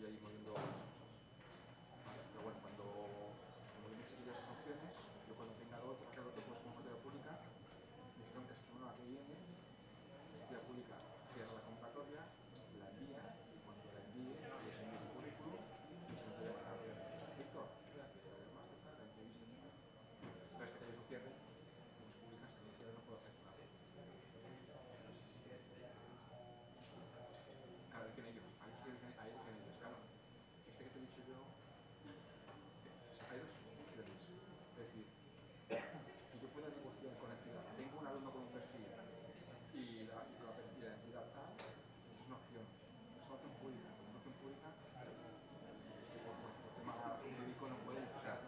ahí moviendo cosas. Vale, pero bueno, cuando yo me expliqué esas opciones, yo cuando tenga lo otro, pues como materia pública, me dijeron que esta semana que viene, la materia pública cierra la convocatoria, la envía, y cuando la envíe, les envío el currículum y se lo voy a mandar a Víctor, más tarde, la entrevista. Pero hasta que ellos lo cierren, como se publica, hasta que lo cierren no puedo gestionar. Claro, dicen ellos, ahí dicen ellos, claro, este que te he dicho yo, hay dos opciones. Es decir, que yo pueda negociar con la entidad. Tengo un alumno con un perfil y la entidad tal, es una opción. Es una opción pública. Una opción pública, por tema jurídico no puede usar.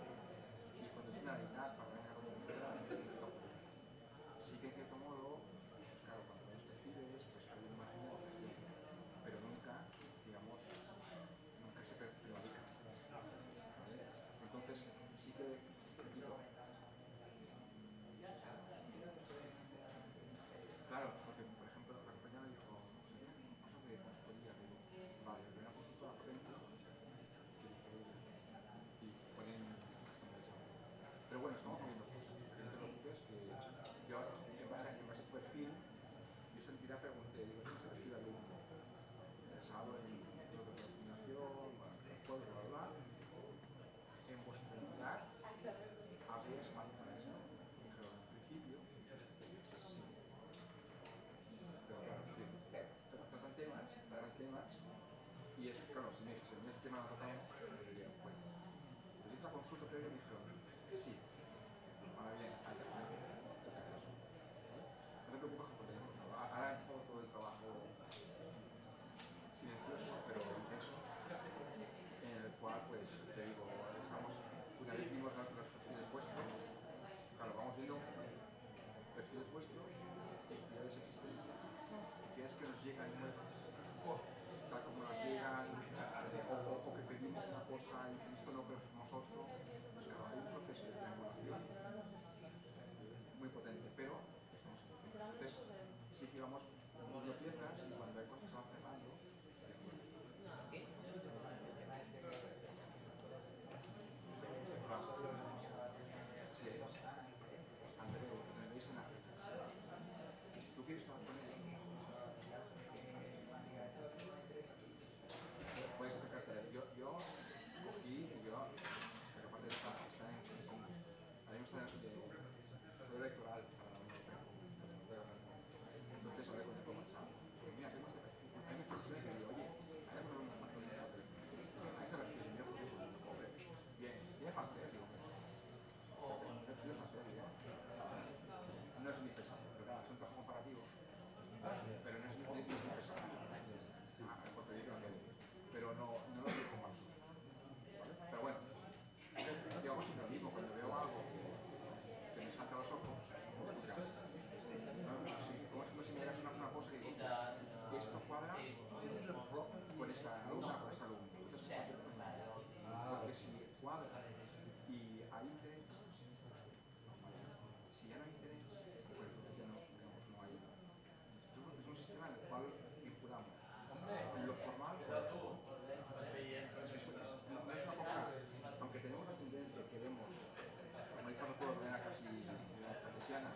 Y cuando es una realidad, para venir a la comunidad, sí que en cierto modo, pues claro, cuando los perfiles, pues hay una máquina, pero nunca, digamos, nunca se prevarica. ¿Vale? Entonces, sí que, repito, claro, porque por ejemplo la compañera me dijo, no sé, cosas de consultoría, digo, vale, pero una consultora potente, que y ponen, pero bueno, estamos moviendo cosas, no te preocupes, que yo en base a tu perfil, yo esa entidad pregunté, digo, ¿tienes el perfil de alumno? Interesado en lo de coordinación, bueno, bla, bla, en vuestra entidad habría espacio para esto. Y dijeron, en principio, sí. Pero claro, tratan temas, y es, claro, si me dices, el tema lo tratamos, diría, bueno, pues hice la consulta previa y me dijeron, sí. Ahora bien, hay que hacer caso. No te preocupes porque ahora ha empezado todo el trabajo silencioso, pero intenso, en el cual, pues, te digo, estamos, una vez vimos los perfiles vuestros, claro, vamos viendo perfiles vuestros, entidades existentes, entidades que nos llegan nuevas, tal como nos llegan, o que pedimos una cosa y dicen esto no, pero hacemos otro. Pues claro, hay un proceso de triangulación muy potente, pero estamos en el proceso. Entonces, sí que vamos moviendo piezas y cuando hay cosas que se van cerrando, sí, Andreu, tenéis en África. Y si tú quieres estar con él, puedes acercarte a él. Yo cogí y yo, pero aparte está en Congo. Ahora mismo está de electoral para la Unión Europea. Entonces hablé con el comensal. Mira, tengo este perfil. Hay una persona que digo, oye, hay un problema más con el teléfono. A este perfil, mira, pobre. Bien, tiene facilidad, digo. Tiene facilidad, no es indispensable, pero claro, es un trabajo comparativo. Pero no es indispensable. Porque digo que pero no lo digo como absurdo. ¿Vale? Pero bueno, yo hago siempre lo mismo. Cuando veo algo que me salta a los ojos, como si me das una cosa que digo, esto cuadra con esta alumna o con esta alumna. Porque si cuadra y hay interés, si ya no hay interés, pues entonces ya no, digamos, no hay. Es un sistema en el cual vinculamos lo formal con lo formal. No es una cosa, aunque tenemos la tendencia, queremos analizarlo todo de manera casi cartesiana,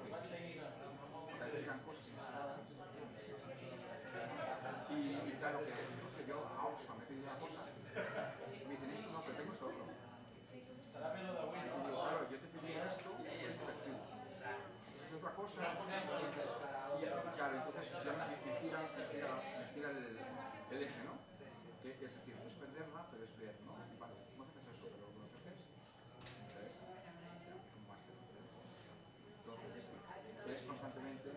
porque digan cosas inesperadas. Y claro, que yo a Oxfam me he pedido una cosa, y me dicen esto no, pero tengo esto otro. Y digo, claro, yo te pedí esto por este perfil. Es otra cosa, y claro, entonces ya me gira el eje, ¿no? Que es decir, no es perderla, pero es ver, ¿no? Vale, no haces eso, pero lo haces, me interesa, un máster. Entonces, es constantemente,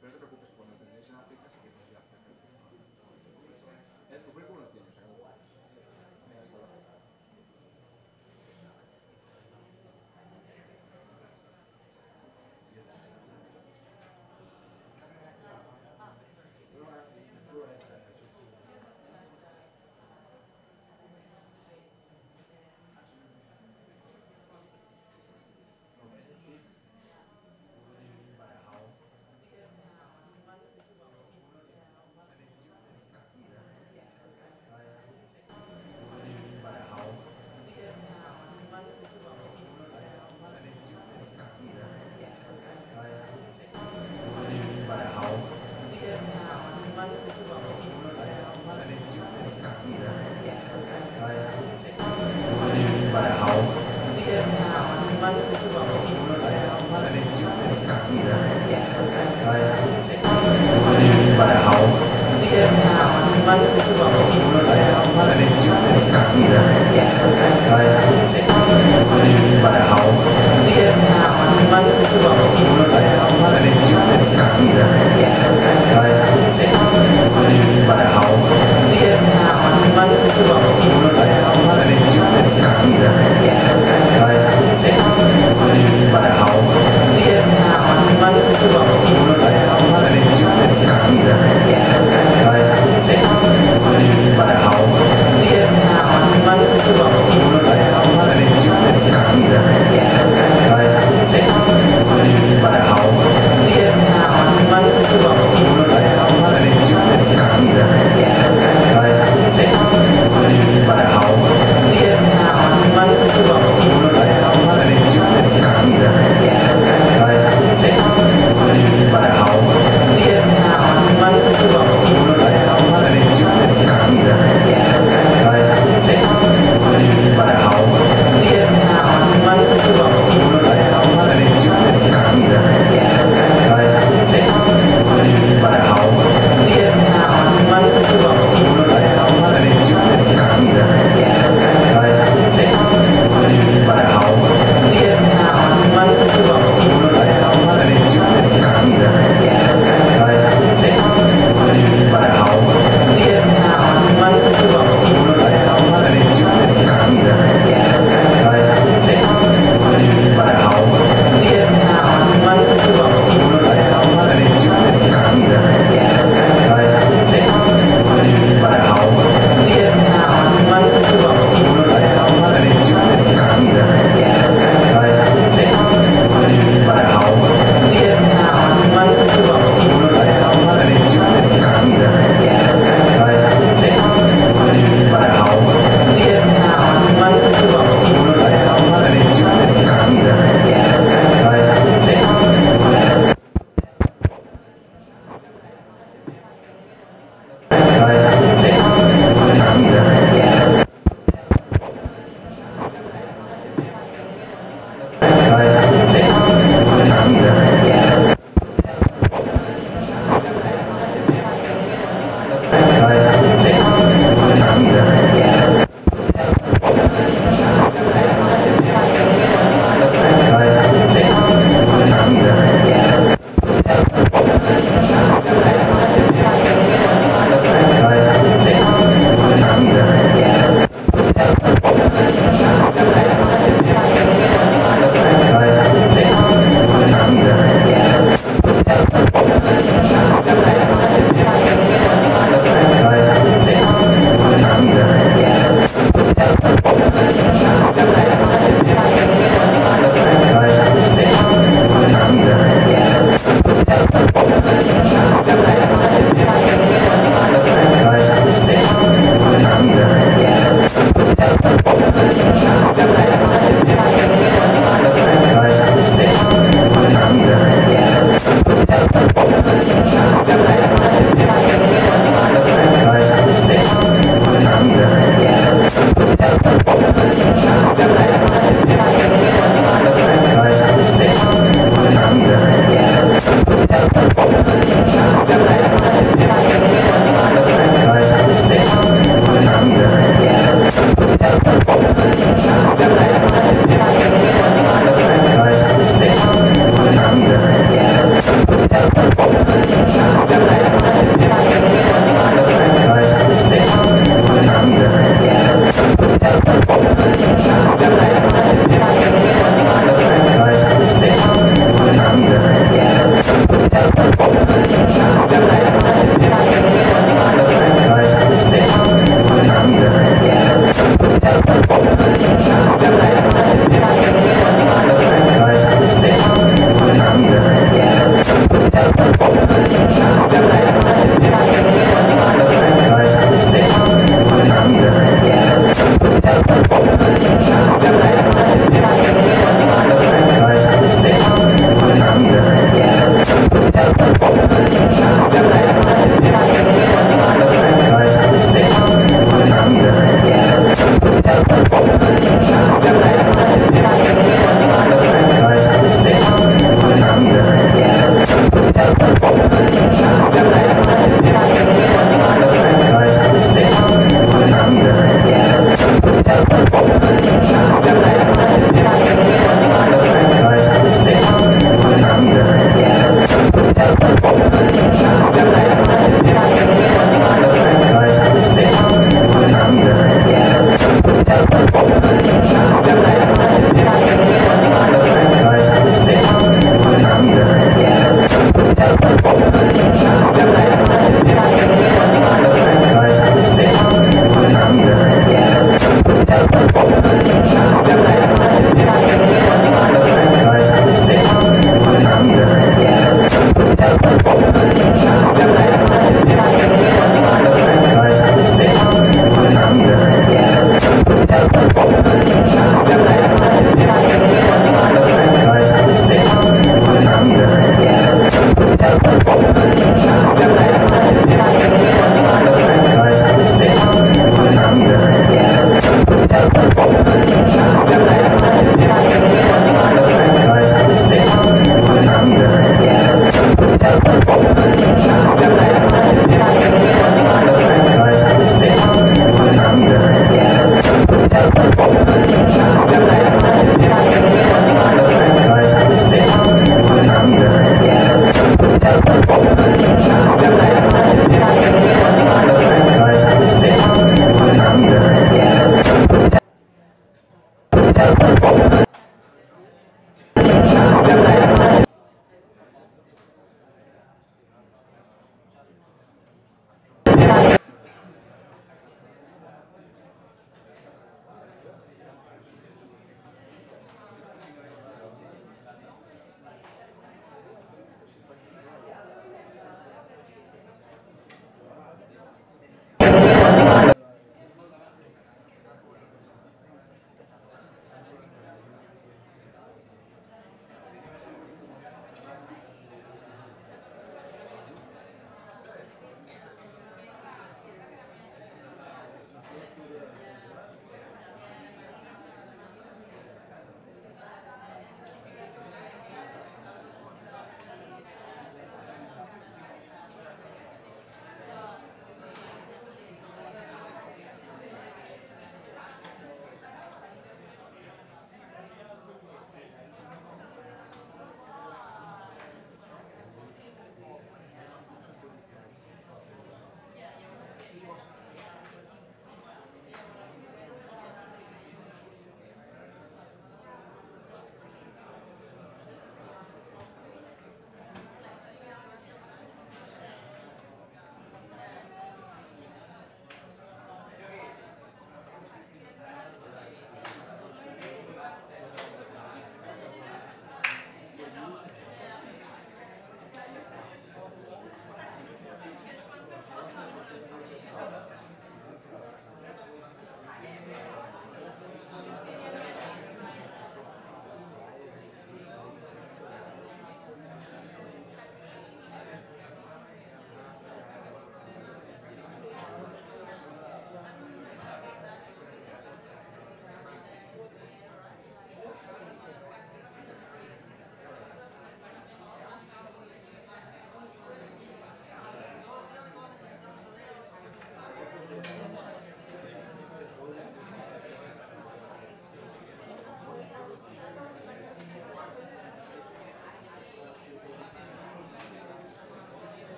pero no te preocupes, cuando tendréis en África sí que podría hacer. Padahal dia sangat membantu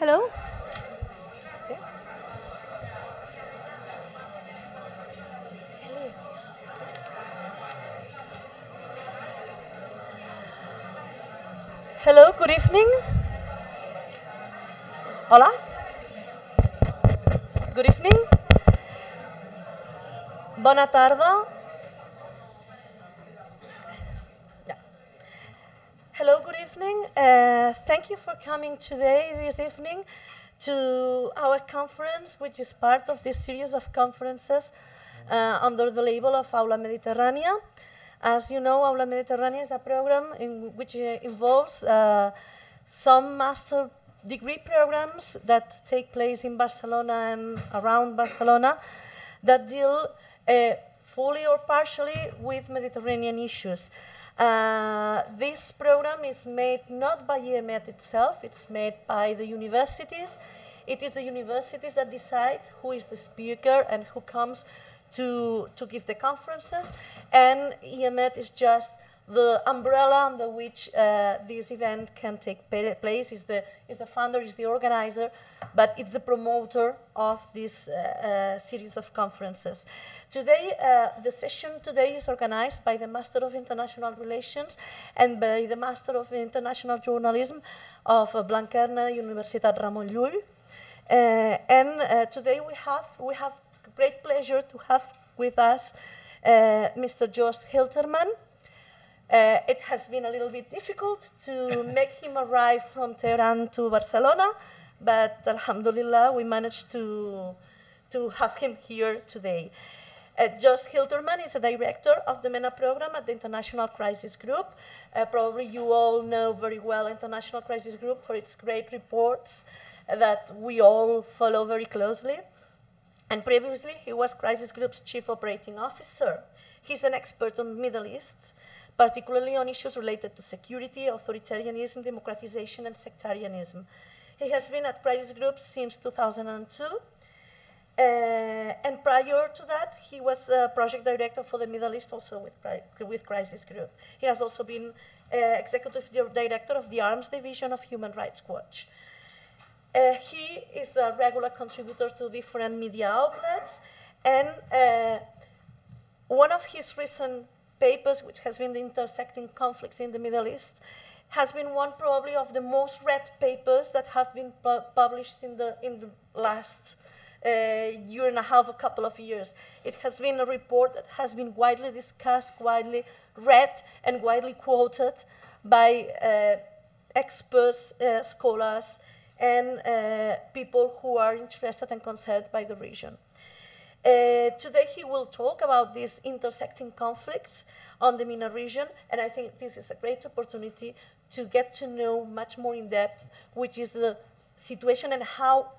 Hello? ¿Sí? Hello, good evening. Hola? Good evening. Bona tarda. Yeah. Hello, good evening. Thank you for coming this evening, to our conference, which is part of this series of conferences under the label of Aula Mediterránea. As you know, Aula Mediterránea is a program which involves some master degree programs that take place in Barcelona and around Barcelona that deal fully or partially with Mediterranean issues. This program is made not by IEMed itself, it's made by the universities. It is the universities that decide who is the speaker and who comes to give the conferences, and IEMed is just the umbrella under which this event can take place. Is the founder, is the organizer, but it's the promoter of this series of conferences. Today, the session today is organized by the Master of International Relations and by the Master of International Journalism of Blanquerna Universitat Ramon Llull. Today we have great pleasure to have with us Mr. Joost Hiltermann. It has been a little bit difficult to make him arrive from Tehran to Barcelona, but alhamdulillah, we managed to have him here today. Joost Hiltermann is the director of the MENA program at the International Crisis Group. Probably you all know very well International Crisis Group for its great reports that we all follow very closely. And previously, he was Crisis Group's chief operating officer. He's an expert on the Middle East, particularly on issues related to security, authoritarianism, democratization, and sectarianism. He has been at Crisis Group since 2002. And prior to that, he was project director for the Middle East, also with Crisis Group. He has also been executive director of the Arms Division of Human Rights Watch. He is a regular contributor to different media outlets, and one of his recent papers, which has been the Intersecting Conflicts in the Middle East, has been one probably of the most read papers that have been published in the last year and a half, a couple of years. It has been a report that has been widely discussed, widely read, and widely quoted by experts, scholars, and people who are interested and concerned by the region. Today he will talk about these intersecting conflicts on the MENA region, and I think this is a great opportunity to get to know much more in depth which is the situation and how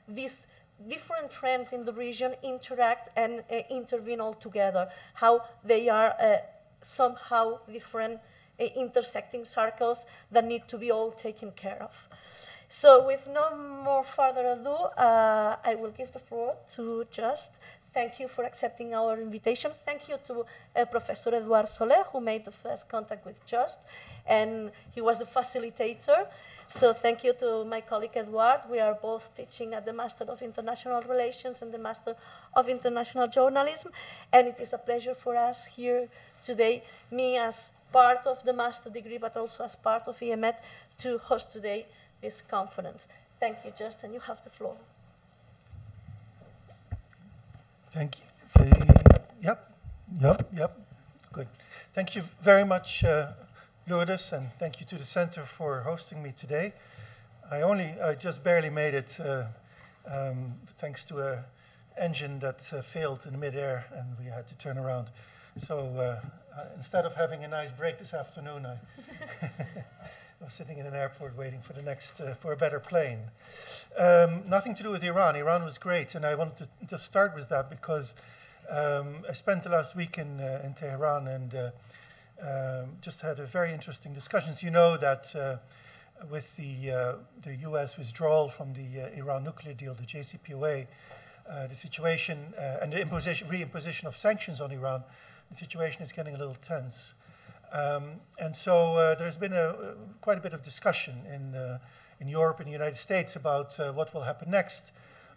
these different trends in the region interact and intervene all together, how they are somehow different intersecting circles that need to be all taken care of. So with no more further ado, I will give the floor to Joost. Thank you for accepting our invitation. Thank you to Professor Eduard Soler, who made the first contact with Joost, and he was the facilitator. So thank you to my colleague Eduard. We are both teaching at the Master of International Relations and the Master of International Journalism, and it is a pleasure for us here today, me as part of the master degree, but also as part of IEMed, to host today this conference. Thank you, Joost, and you have the floor. Thank you. Yep. Good. Thank you very much, Lourdes, and thank you to the Center for hosting me today. I just barely made it thanks to an engine that failed in midair, and we had to turn around. So instead of having a nice break this afternoon, I was sitting in an airport waiting for the next, for a better plane. Nothing to do with Iran. Iran was great, and I wanted to start with that because I spent the last week in Tehran and just had a very interesting discussions. You know that with the U.S. withdrawal from the Iran nuclear deal, the JCPOA, the situation and the reimposition of sanctions on Iran, the situation is getting a little tense. And so there's been quite a bit of discussion in Europe and the United States about what will happen next.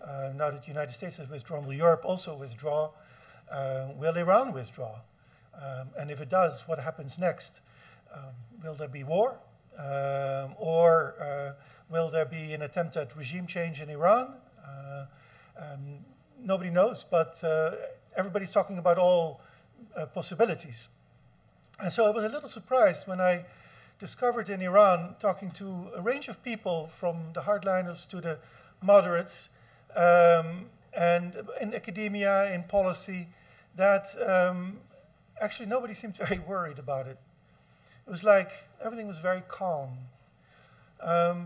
Now that the United States has withdrawn, will Europe also withdraw? Will Iran withdraw? And if it does, what happens next? Will there be war? Or will there be an attempt at regime change in Iran? Nobody knows, but everybody's talking about all possibilities. And so I was a little surprised when I discovered in Iran, talking to a range of people from the hardliners to the moderates, and in academia, in policy, that actually nobody seemed very worried about it. It was like everything was very calm.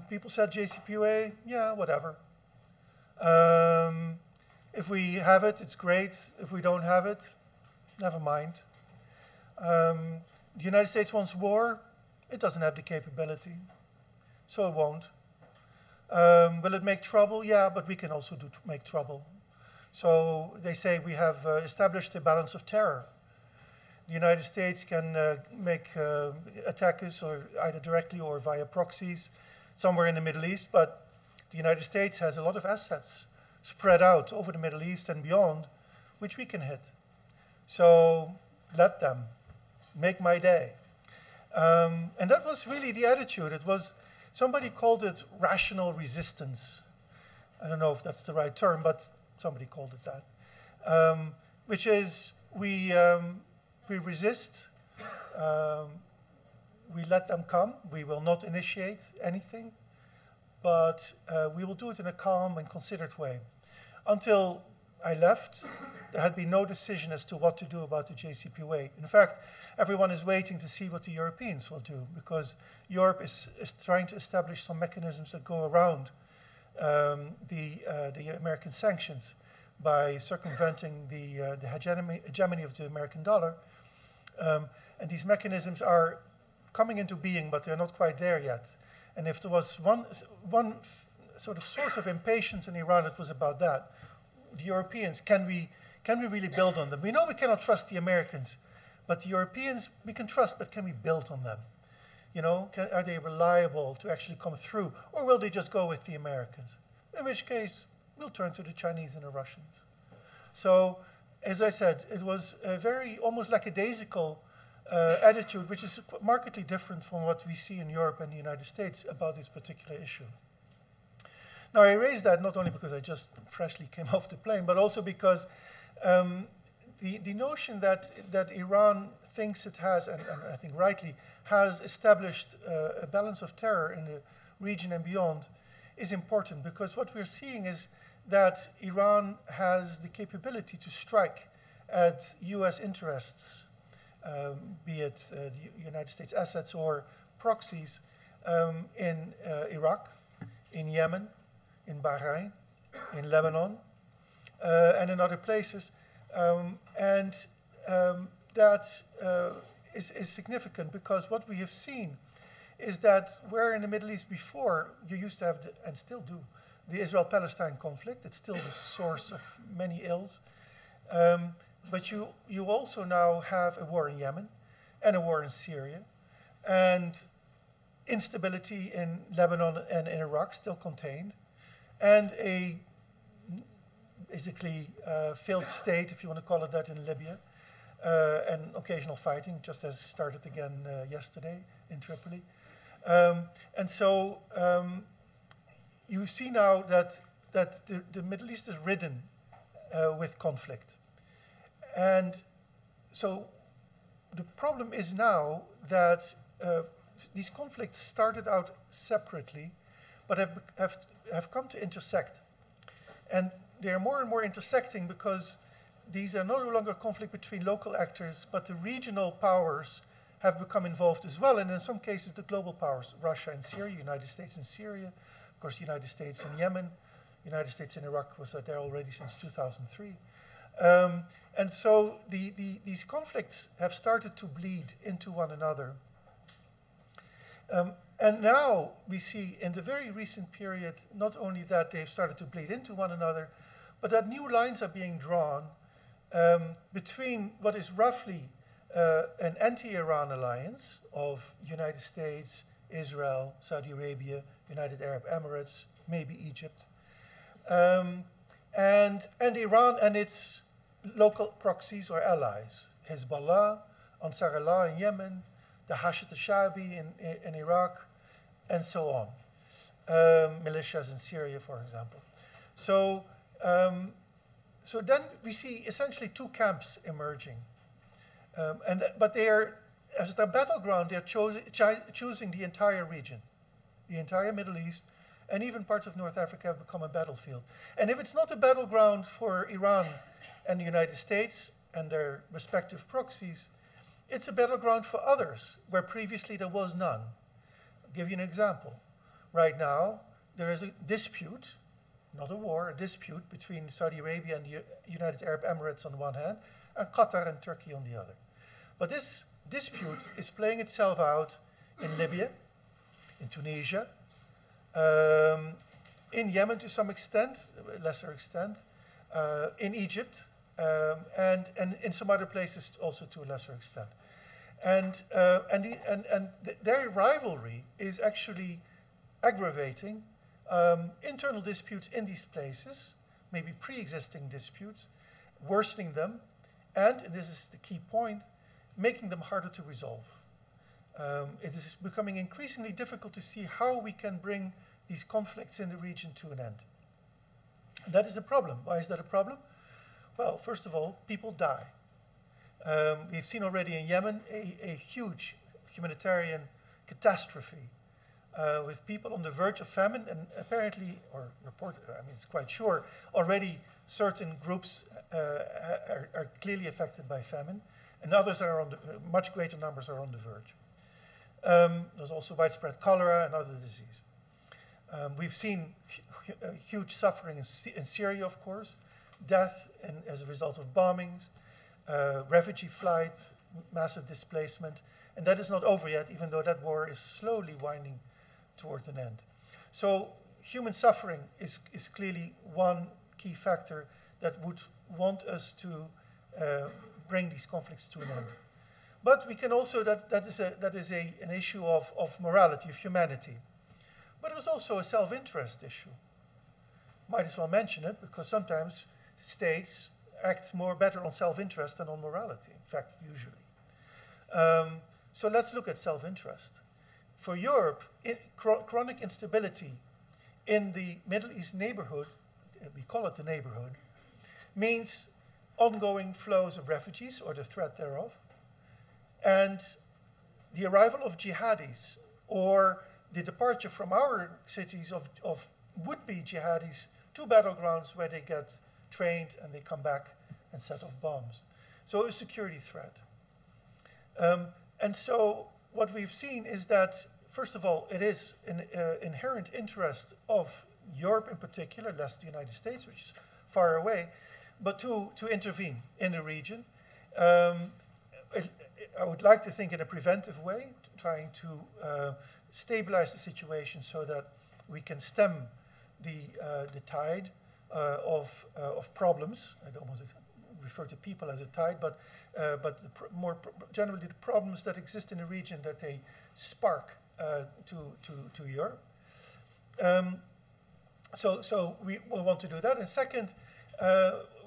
People said JCPOA, yeah, whatever. If we have it, it's great. If we don't have it, never mind. The United States wants war. It doesn't have the capability, so it won't. Will it make trouble? Yeah, but we can also make trouble. So they say we have established a balance of terror. The United States can attack us or either directly or via proxies somewhere in the Middle East, but the United States has a lot of assets spread out over the Middle East and beyond, which we can hit. So let them. Make my day. And that was really the attitude. It was, somebody called it rational resistance. I don't know if that's the right term, but somebody called it that. Which is, we resist, we let them come, we will not initiate anything, but we will do it in a calm and considered way. Until I left, there had been no decision as to what to do about the JCPOA. In fact, everyone is waiting to see what the Europeans will do, because Europe is trying to establish some mechanisms that go around the American sanctions by circumventing the hegemony of the American dollar. And these mechanisms are coming into being, but they're not quite there yet. And if there was one sort of source of impatience in Iran, it was about that. The Europeans, can we really build on them? We know we cannot trust the Americans, but the Europeans we can trust, but can we build on them? You know, are they reliable to actually come through? Or will they just go with the Americans? In which case, we'll turn to the Chinese and the Russians. So, as I said, it was a very almost lackadaisical attitude, which is markedly different from what we see in Europe and the United States about this particular issue. Now, I raise that not only because I just freshly came off the plane, but also because the notion that Iran thinks it has, and I think rightly, has established a balance of terror in the region and beyond is important, because what we're seeing is that Iran has the capability to strike at US interests, be it the United States assets or proxies, in Iraq, in Yemen, in Bahrain, in Lebanon, and in other places. That is significant, because what we have seen is that where in the Middle East before you used to have, and still do, the Israel-Palestine conflict, it's still the source of many ills. But you also now have a war in Yemen and a war in Syria, and instability in Lebanon and in Iraq still contained, and a basically failed state, if you want to call it that, in Libya, and occasional fighting, just as started again yesterday in Tripoli. And so you see now that the Middle East is ridden with conflict. And so the problem is now that these conflicts started out separately, but have come to intersect. And they are more and more intersecting because these are no longer conflict between local actors, but the regional powers have become involved as well, and in some cases the global powers, Russia and Syria, United States and Syria, of course the United States and Yemen, United States and Iraq was there already since 2003. And so these conflicts have started to bleed into one another. And now we see in the very recent period, not only that they've started to bleed into one another, but that new lines are being drawn between what is roughly an anti-Iran alliance of United States, Israel, Saudi Arabia, United Arab Emirates, maybe Egypt, and Iran and its local proxies or allies, Hezbollah, Ansar Allah in Yemen, the Hashd al-Sha'bi in Iraq, and so on. Militias in Syria, for example. So then we see essentially two camps emerging. But they are, as their battleground, they're choosing the entire region. The entire Middle East, and even parts of North Africa have become a battlefield. And if it's not a battleground for Iran and the United States and their respective proxies, it's a battleground for others, where previously there was none. I'll give you an example. Right now, there is a dispute, not a war, a dispute between Saudi Arabia and the United Arab Emirates on the one hand, and Qatar and Turkey on the other. But this dispute is playing itself out in Libya, in Tunisia, in Yemen to some extent, lesser extent, in Egypt, and in some other places also to a lesser extent. And their rivalry is actually aggravating internal disputes in these places, maybe pre-existing disputes, worsening them, and this is the key point, making them harder to resolve. It is becoming increasingly difficult to see how we can bring these conflicts in the region to an end. And that is a problem. Why is that a problem? Well, first of all, people die. We've seen already in Yemen a huge humanitarian catastrophe with people on the verge of famine, and apparently, or reported, I mean, it's quite sure, already certain groups are clearly affected by famine, and others are on the, much greater numbers are on the verge. There's also widespread cholera and other disease. We've seen huge suffering in Syria, of course, death as a result of bombings, refugee flight, massive displacement, and that is not over yet, even though that war is slowly winding towards an end. So human suffering is clearly one key factor that would want us to bring these conflicts to an end. But we can also, that is an issue of morality, of humanity. But it was also a self-interest issue. Might as well mention it, because sometimes states act better on self-interest than on morality, in fact, usually. So let's look at self-interest. For Europe, chronic instability in the Middle East neighborhood, we call it the neighborhood, means ongoing flows of refugees, or the threat thereof, and the arrival of jihadis, or the departure from our cities of would-be jihadis to battlegrounds where they get trained and they come back and set off bombs. So a security threat. And so what we've seen is that, first of all, it is an inherent interest of Europe in particular, less the United States, which is far away, but to intervene in the region. I would like to think in a preventive way, trying to stabilize the situation so that we can stem the tide of problems. I don't want to refer to people as a tide, but more generally the problems that exist in the region, that they spark to Europe. So we will want to do that. And second,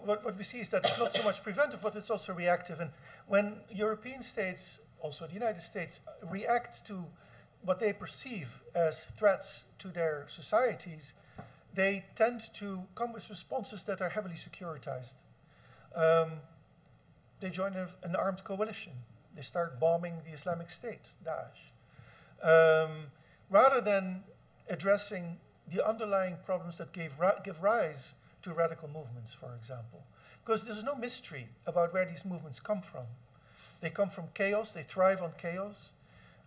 what we see is that it's not so much preventive, but it's also reactive. And when European states, also the United States, react to what they perceive as threats to their societies, they tend to come with responses that are heavily securitized. They join an armed coalition. They start bombing the Islamic State, Daesh, rather than addressing the underlying problems that give rise to radical movements, for example. Because there's no mystery about where these movements come from. They come from chaos, they thrive on chaos.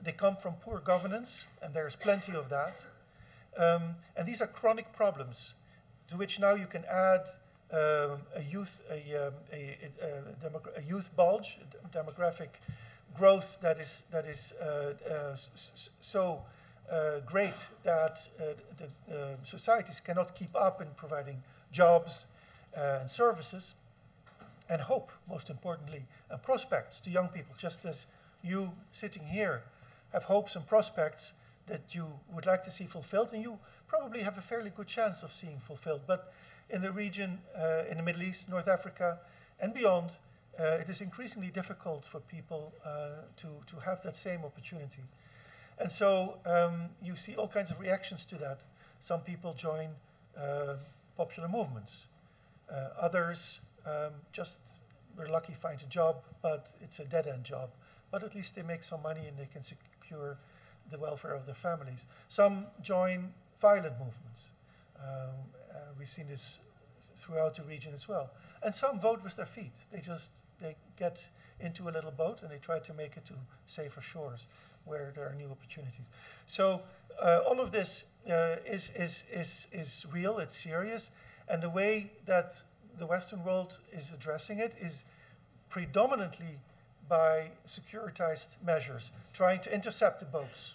They come from poor governance, and there's plenty of that. And these are chronic problems to which now you can add a youth bulge, demographic growth that is so great that the societies cannot keep up in providing jobs and services, and hope, most importantly, and prospects to young people, just as you sitting here have hopes and prospects that you would like to see fulfilled, and you probably have a fairly good chance of seeing fulfilled. But in the region, in the Middle East, North Africa, and beyond, it is increasingly difficult for people to have that same opportunity. And so you see all kinds of reactions to that. Some people join popular movements. Others just were lucky, find a job, but it's a dead-end job. But at least they make some money and they can secure the welfare of their families. Some join violent movements. We've seen this throughout the region as well. And some vote with their feet. They get into a little boat and they try to make it to safer shores where there are new opportunities. So all of this is real, it's serious, and the way that the Western world is addressing it is predominantly by securitized measures, trying to intercept the boats,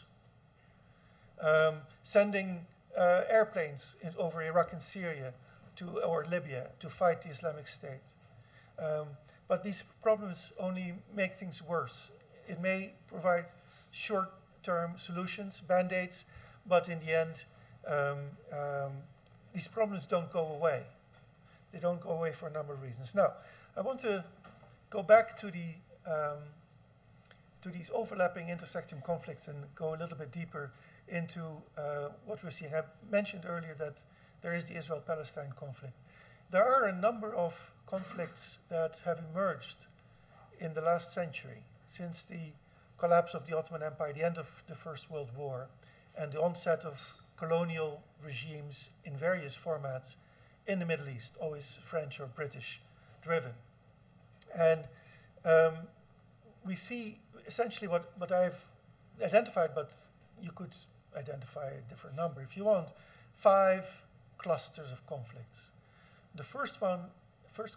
sending airplanes over Iraq and Syria or Libya to fight the Islamic State. But these problems only make things worse. It may provide short-term solutions, band-aids, but in the end, these problems don't go away. They don't go away for a number of reasons. Now, I want to go back to these overlapping, intersecting conflicts and go a little bit deeper into what we're seeing. I mentioned earlier that there is the Israel-Palestine conflict. There are a number of conflicts that have emerged in the last century, since the collapse of the Ottoman Empire, the end of the First World War, and the onset of colonial regimes in various formats in the Middle East, always French or British driven. And we see essentially what I've identified, but you could identify a different number if you want, 5 clusters of conflicts. The first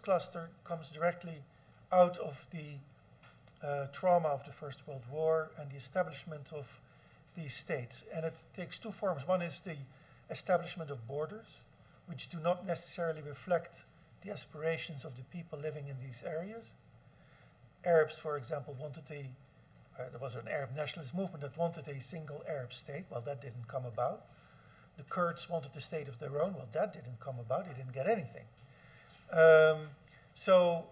cluster comes directly out of the trauma of the First World War and the establishment of these states. And it takes 2 forms. One is the establishment of borders, which do not necessarily reflect the aspirations of the people living in these areas. Arabs, for example, wanted there was an Arab nationalist movement that wanted a single Arab state. Well, that didn't come about. The Kurds wanted a state of their own. Well, that didn't come about. They didn't get anything. So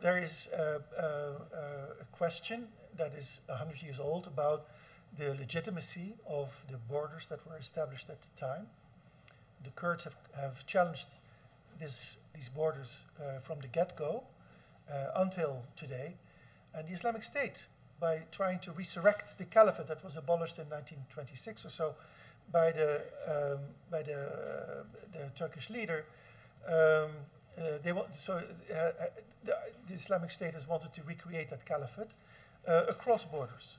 there is a question that is 100 years old about the legitimacy of the borders that were established at the time. The Kurds have challenged these borders from the get-go until today. And the Islamic State, by trying to resurrect the caliphate that was abolished in 1926 or so by the Turkish leader, the Islamic State has wanted to recreate that caliphate across borders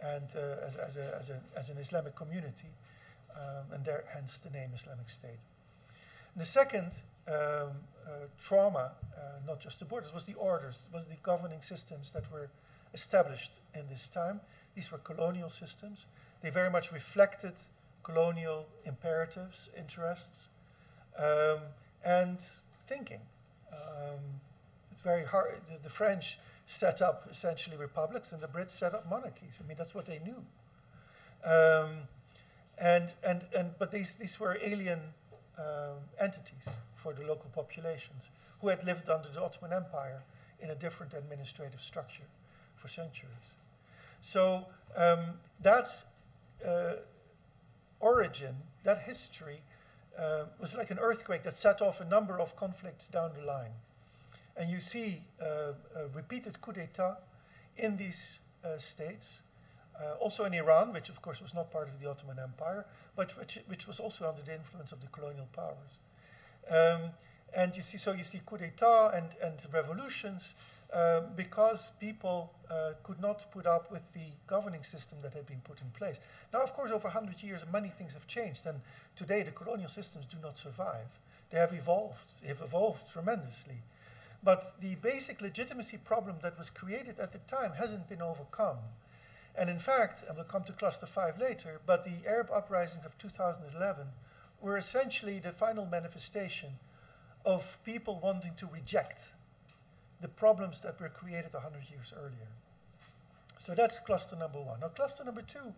and as an Islamic community, and hence the name Islamic State. And the second trauma, not just the borders, was the orders, was the governing systems that were established in this time. These were colonial systems. They very much reflected colonial imperatives, interests, and thinking. It's very hard. The French set up essentially republics, and the Brits set up monarchies. I mean, that's what they knew. But these were alien entities for the local populations who had lived under the Ottoman Empire in a different administrative structure for centuries. So that origin, that history, was like an earthquake that set off a number of conflicts down the line. And you see a repeated coup d'etat in these states, also in Iran, which of course was not part of the Ottoman Empire, but which was also under the influence of the colonial powers. And you see coup d'etat and revolutions because people could not put up with the governing system that had been put in place. Now, of course, over 100 years, many things have changed, and today the colonial systems do not survive. They have evolved. They have evolved tremendously. But the basic legitimacy problem that was created at the time hasn't been overcome. And in fact, and we'll come to cluster 5 later, but the Arab uprisings of 2011 were essentially the final manifestation of people wanting to reject the problems that were created 100 years earlier. So that's cluster number 1. Now, cluster number 2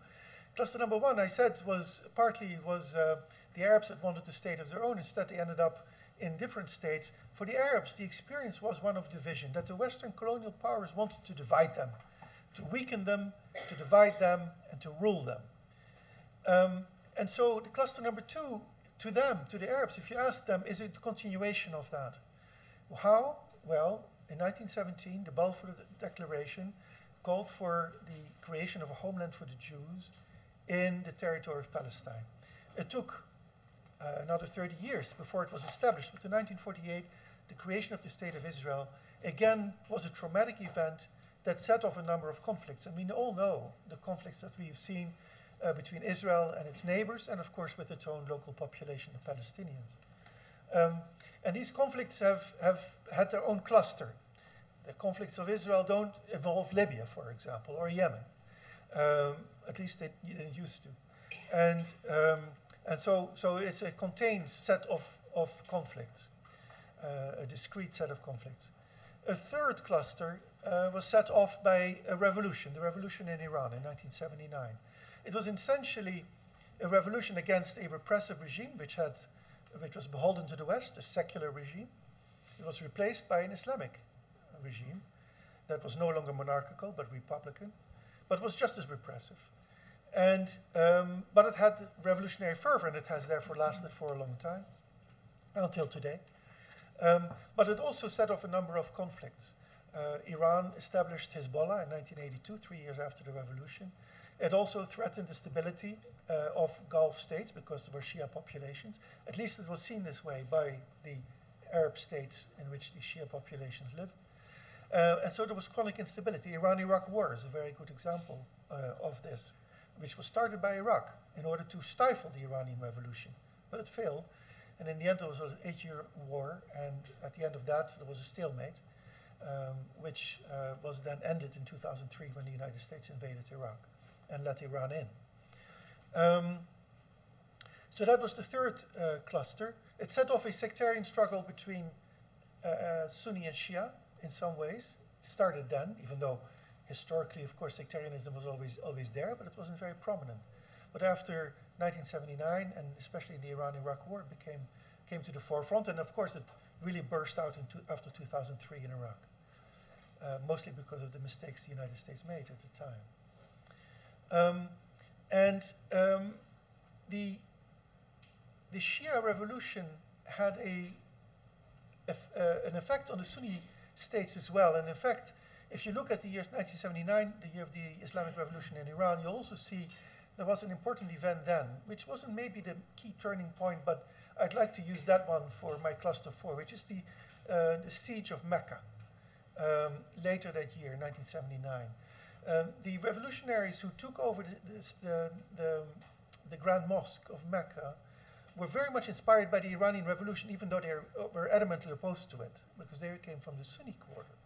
Cluster number one, I said, was partly the Arabs that wanted a state of their own. Instead, they ended up in different states. For the Arabs, the experience was one of division, that the Western colonial powers wanted to divide them, to weaken them, to divide them, and to rule them. And so the cluster number two, to them, to the Arabs, if you ask them, is it a continuation of that? How? Well, in 1917, the Balfour Declaration called for the creation of a homeland for the Jews in the territory of Palestine. It took another 30 years before it was established, but in 1948, the creation of the State of Israel, again, was a traumatic event that set off a number of conflicts. And we all know the conflicts that we've seen between Israel and its neighbors, and of course with its own local population, the Palestinians. And these conflicts have had their own cluster. The conflicts of Israel don't involve Libya, for example, or Yemen. At least they used to. And so it's a contained set of conflicts, a discrete set of conflicts. A third cluster was set off by a revolution, the revolution in Iran in 1979. It was essentially a revolution against a repressive regime which was beholden to the West, a secular regime. It was replaced by an Islamic regime that was no longer monarchical but republican, but was just as repressive. And, but it had revolutionary fervor, and it has therefore lasted for a long time, until today. But it also set off a number of conflicts. Iran established Hezbollah in 1982, 3 years after the revolution. It also threatened the stability of Gulf states because there were Shia populations. At least it was seen this way by the Arab states in which the Shia populations lived. And so there was chronic instability. Iran-Iraq war is a very good example of this, which was started by Iraq in order to stifle the Iranian revolution. But it failed. And in the end, there was an 8-year war. And at the end of that, there was a stalemate, which was then ended in 2003 when the United States invaded Iraq and let Iran in. So that was the third cluster. It set off a sectarian struggle between Sunni and Shia in some ways. It started then, even though historically, of course, sectarianism was always there, but it wasn't very prominent. But after 1979, and especially in the Iran-Iraq war, it came to the forefront. And of course, it really burst out after 2003 in Iraq, mostly because of the mistakes the United States made at the time. The Shia revolution had an effect on the Sunni states as well. And in fact, if you look at the years 1979, the year of the Islamic Revolution in Iran, you also see there was an important event then, which wasn't maybe the key turning point, but I'd like to use that one for my cluster 4, which is the siege of Mecca later that year, 1979. The revolutionaries who took over the Grand Mosque of Mecca were very much inspired by the Iranian Revolution, even though they were adamantly opposed to it, because they came from the Sunni quarter.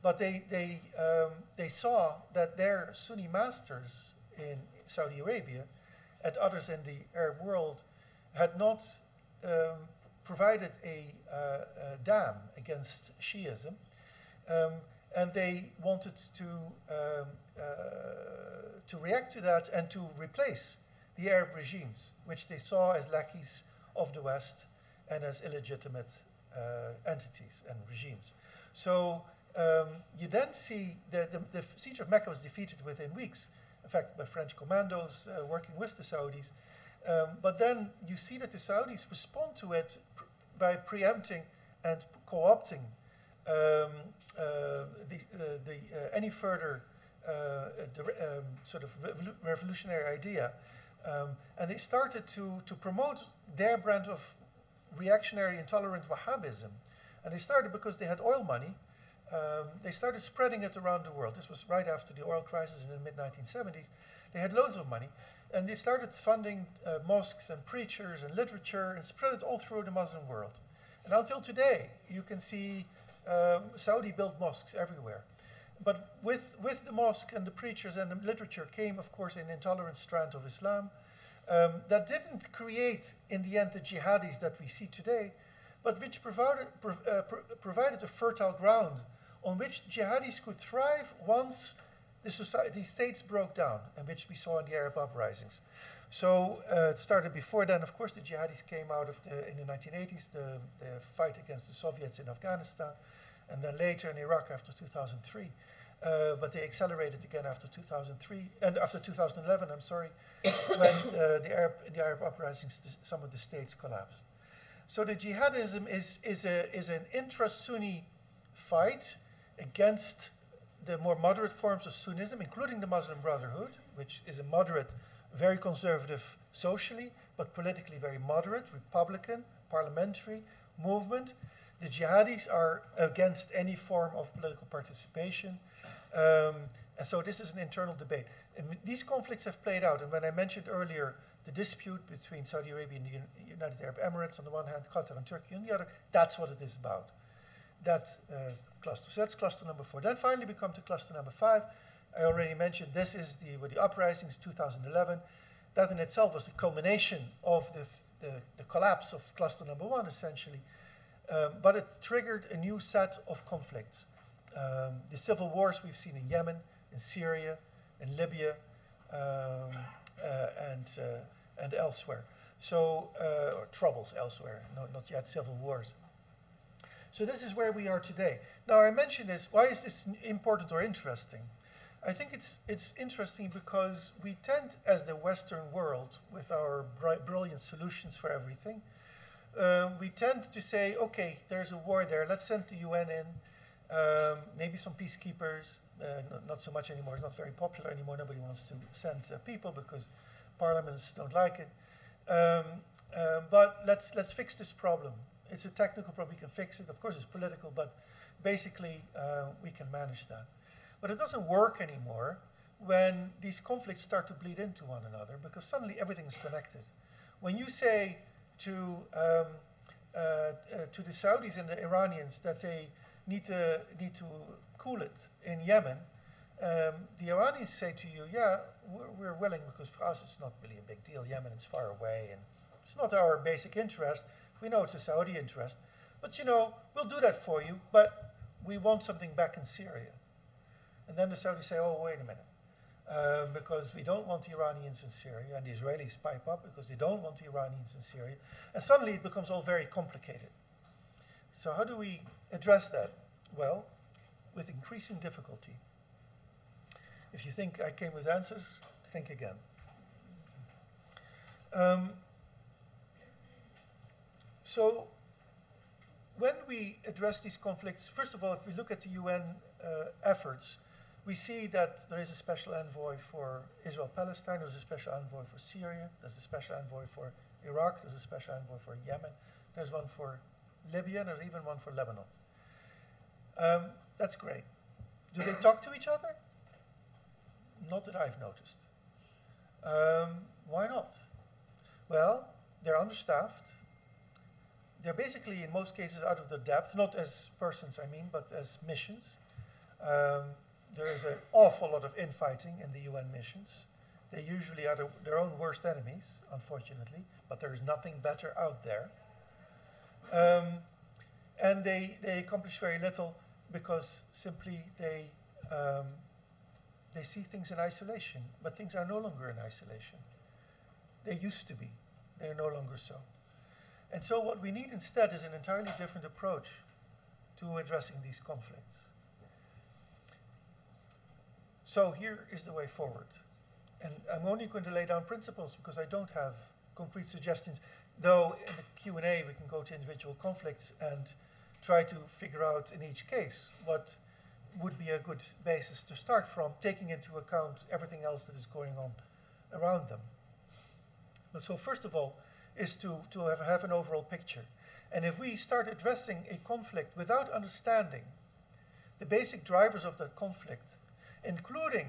But they saw that their Sunni masters in Saudi Arabia and others in the Arab world had not provided a dam against Shiism, and they wanted to react to that and to replace the Arab regimes, which they saw as lackeys of the West and as illegitimate entities and regimes. So you then see the siege of Mecca was defeated within weeks, in fact, by French commandos working with the Saudis. But then you see that the Saudis respond to it by preempting and co-opting any further sort of revolutionary idea. And they started to promote their brand of reactionary, intolerant Wahhabism. And they started because they had oil money. They started spreading it around the world. This was right after the oil crisis in the mid-1970s. They had loads of money. And they started funding mosques and preachers and literature and spread it all through the Muslim world. And until today, you can see Saudi-built mosques everywhere. But with the mosque and the preachers and the literature came, of course, an intolerant strand of Islam that didn't create, in the end, the jihadis that we see today, but which provided a fertile ground on which the jihadis could thrive once these states broke down, and which we saw in the Arab uprisings. So it started before then. Of course, the jihadis came out of in the 1980s, the fight against the Soviets in Afghanistan, and then later in Iraq after 2003. But they accelerated again after 2003, and after 2011, I'm sorry, when the Arab uprisings, some of the states collapsed. So the jihadism is an intra-Sunni fight against the more moderate forms of Sunnism, including the Muslim Brotherhood, which is a moderate, very conservative socially, but politically very moderate, Republican, parliamentary movement. The jihadis are against any form of political participation. And so this is an internal debate. And these conflicts have played out. And when I mentioned earlier the dispute between Saudi Arabia and the United Arab Emirates on the one hand, Qatar and Turkey on the other, that's what it is about. That cluster. So that's cluster number 4. Then finally we come to cluster number 5. I already mentioned this is the uprisings 2011. That in itself was the culmination of the collapse of cluster number 1, essentially. But it triggered a new set of conflicts. The civil wars we've seen in Yemen, in Syria, in Libya, and elsewhere. So, or troubles elsewhere, not yet civil wars. So this is where we are today. Now I mentioned this, why is this important or interesting? I think it's interesting because we tend, as the Western world, with our brilliant solutions for everything, we tend to say, okay, there's a war there, let's send the UN in, maybe some peacekeepers, not so much anymore, it's not very popular anymore, nobody wants to send people because parliaments don't like it. But let's fix this problem. It's a technical problem, we can fix it. Of course it's political, but basically we can manage that. But it doesn't work anymore when these conflicts start to bleed into one another because suddenly everything is connected. When you say to the Saudis and the Iranians that they need to cool it in Yemen, the Iranians say to you, yeah, we're willing because for us it's not really a big deal. Yemen is far away and it's not our basic interest. We know it's a Saudi interest, but you know, we'll do that for you, but we want something back in Syria. And then the Saudis say, oh, wait a minute, because we don't want the Iranians in Syria, and the Israelis pipe up because they don't want the Iranians in Syria, and suddenly it becomes all very complicated. So how do we address that? Well, with increasing difficulty. If you think I came with answers, think again. So when we address these conflicts, first of all, if we look at the UN efforts, we see that there is a special envoy for Israel-Palestine, there's a special envoy for Syria, there's a special envoy for Iraq, there's a special envoy for Yemen, there's one for Libya, there's even one for Lebanon. That's great. Do they talk to each other? Not that I've noticed. Why not? Well, they're understaffed. They're basically, in most cases, out of their depth, not as persons, I mean, but as missions. There is an awful lot of infighting in the UN missions. They usually are their own worst enemies, unfortunately, but there is nothing better out there. And they accomplish very little because simply they see things in isolation, but things are no longer in isolation. They used to be. They're no longer so. And so what we need instead is an entirely different approach to addressing these conflicts. So here is the way forward. And I'm only going to lay down principles because I don't have concrete suggestions, though in the Q&A we can go to individual conflicts and try to figure out in each case what would be a good basis to start from, taking into account everything else that is going on around them. But so first of all is to have an overall picture. And if we start addressing a conflict without understanding the basic drivers of that conflict, including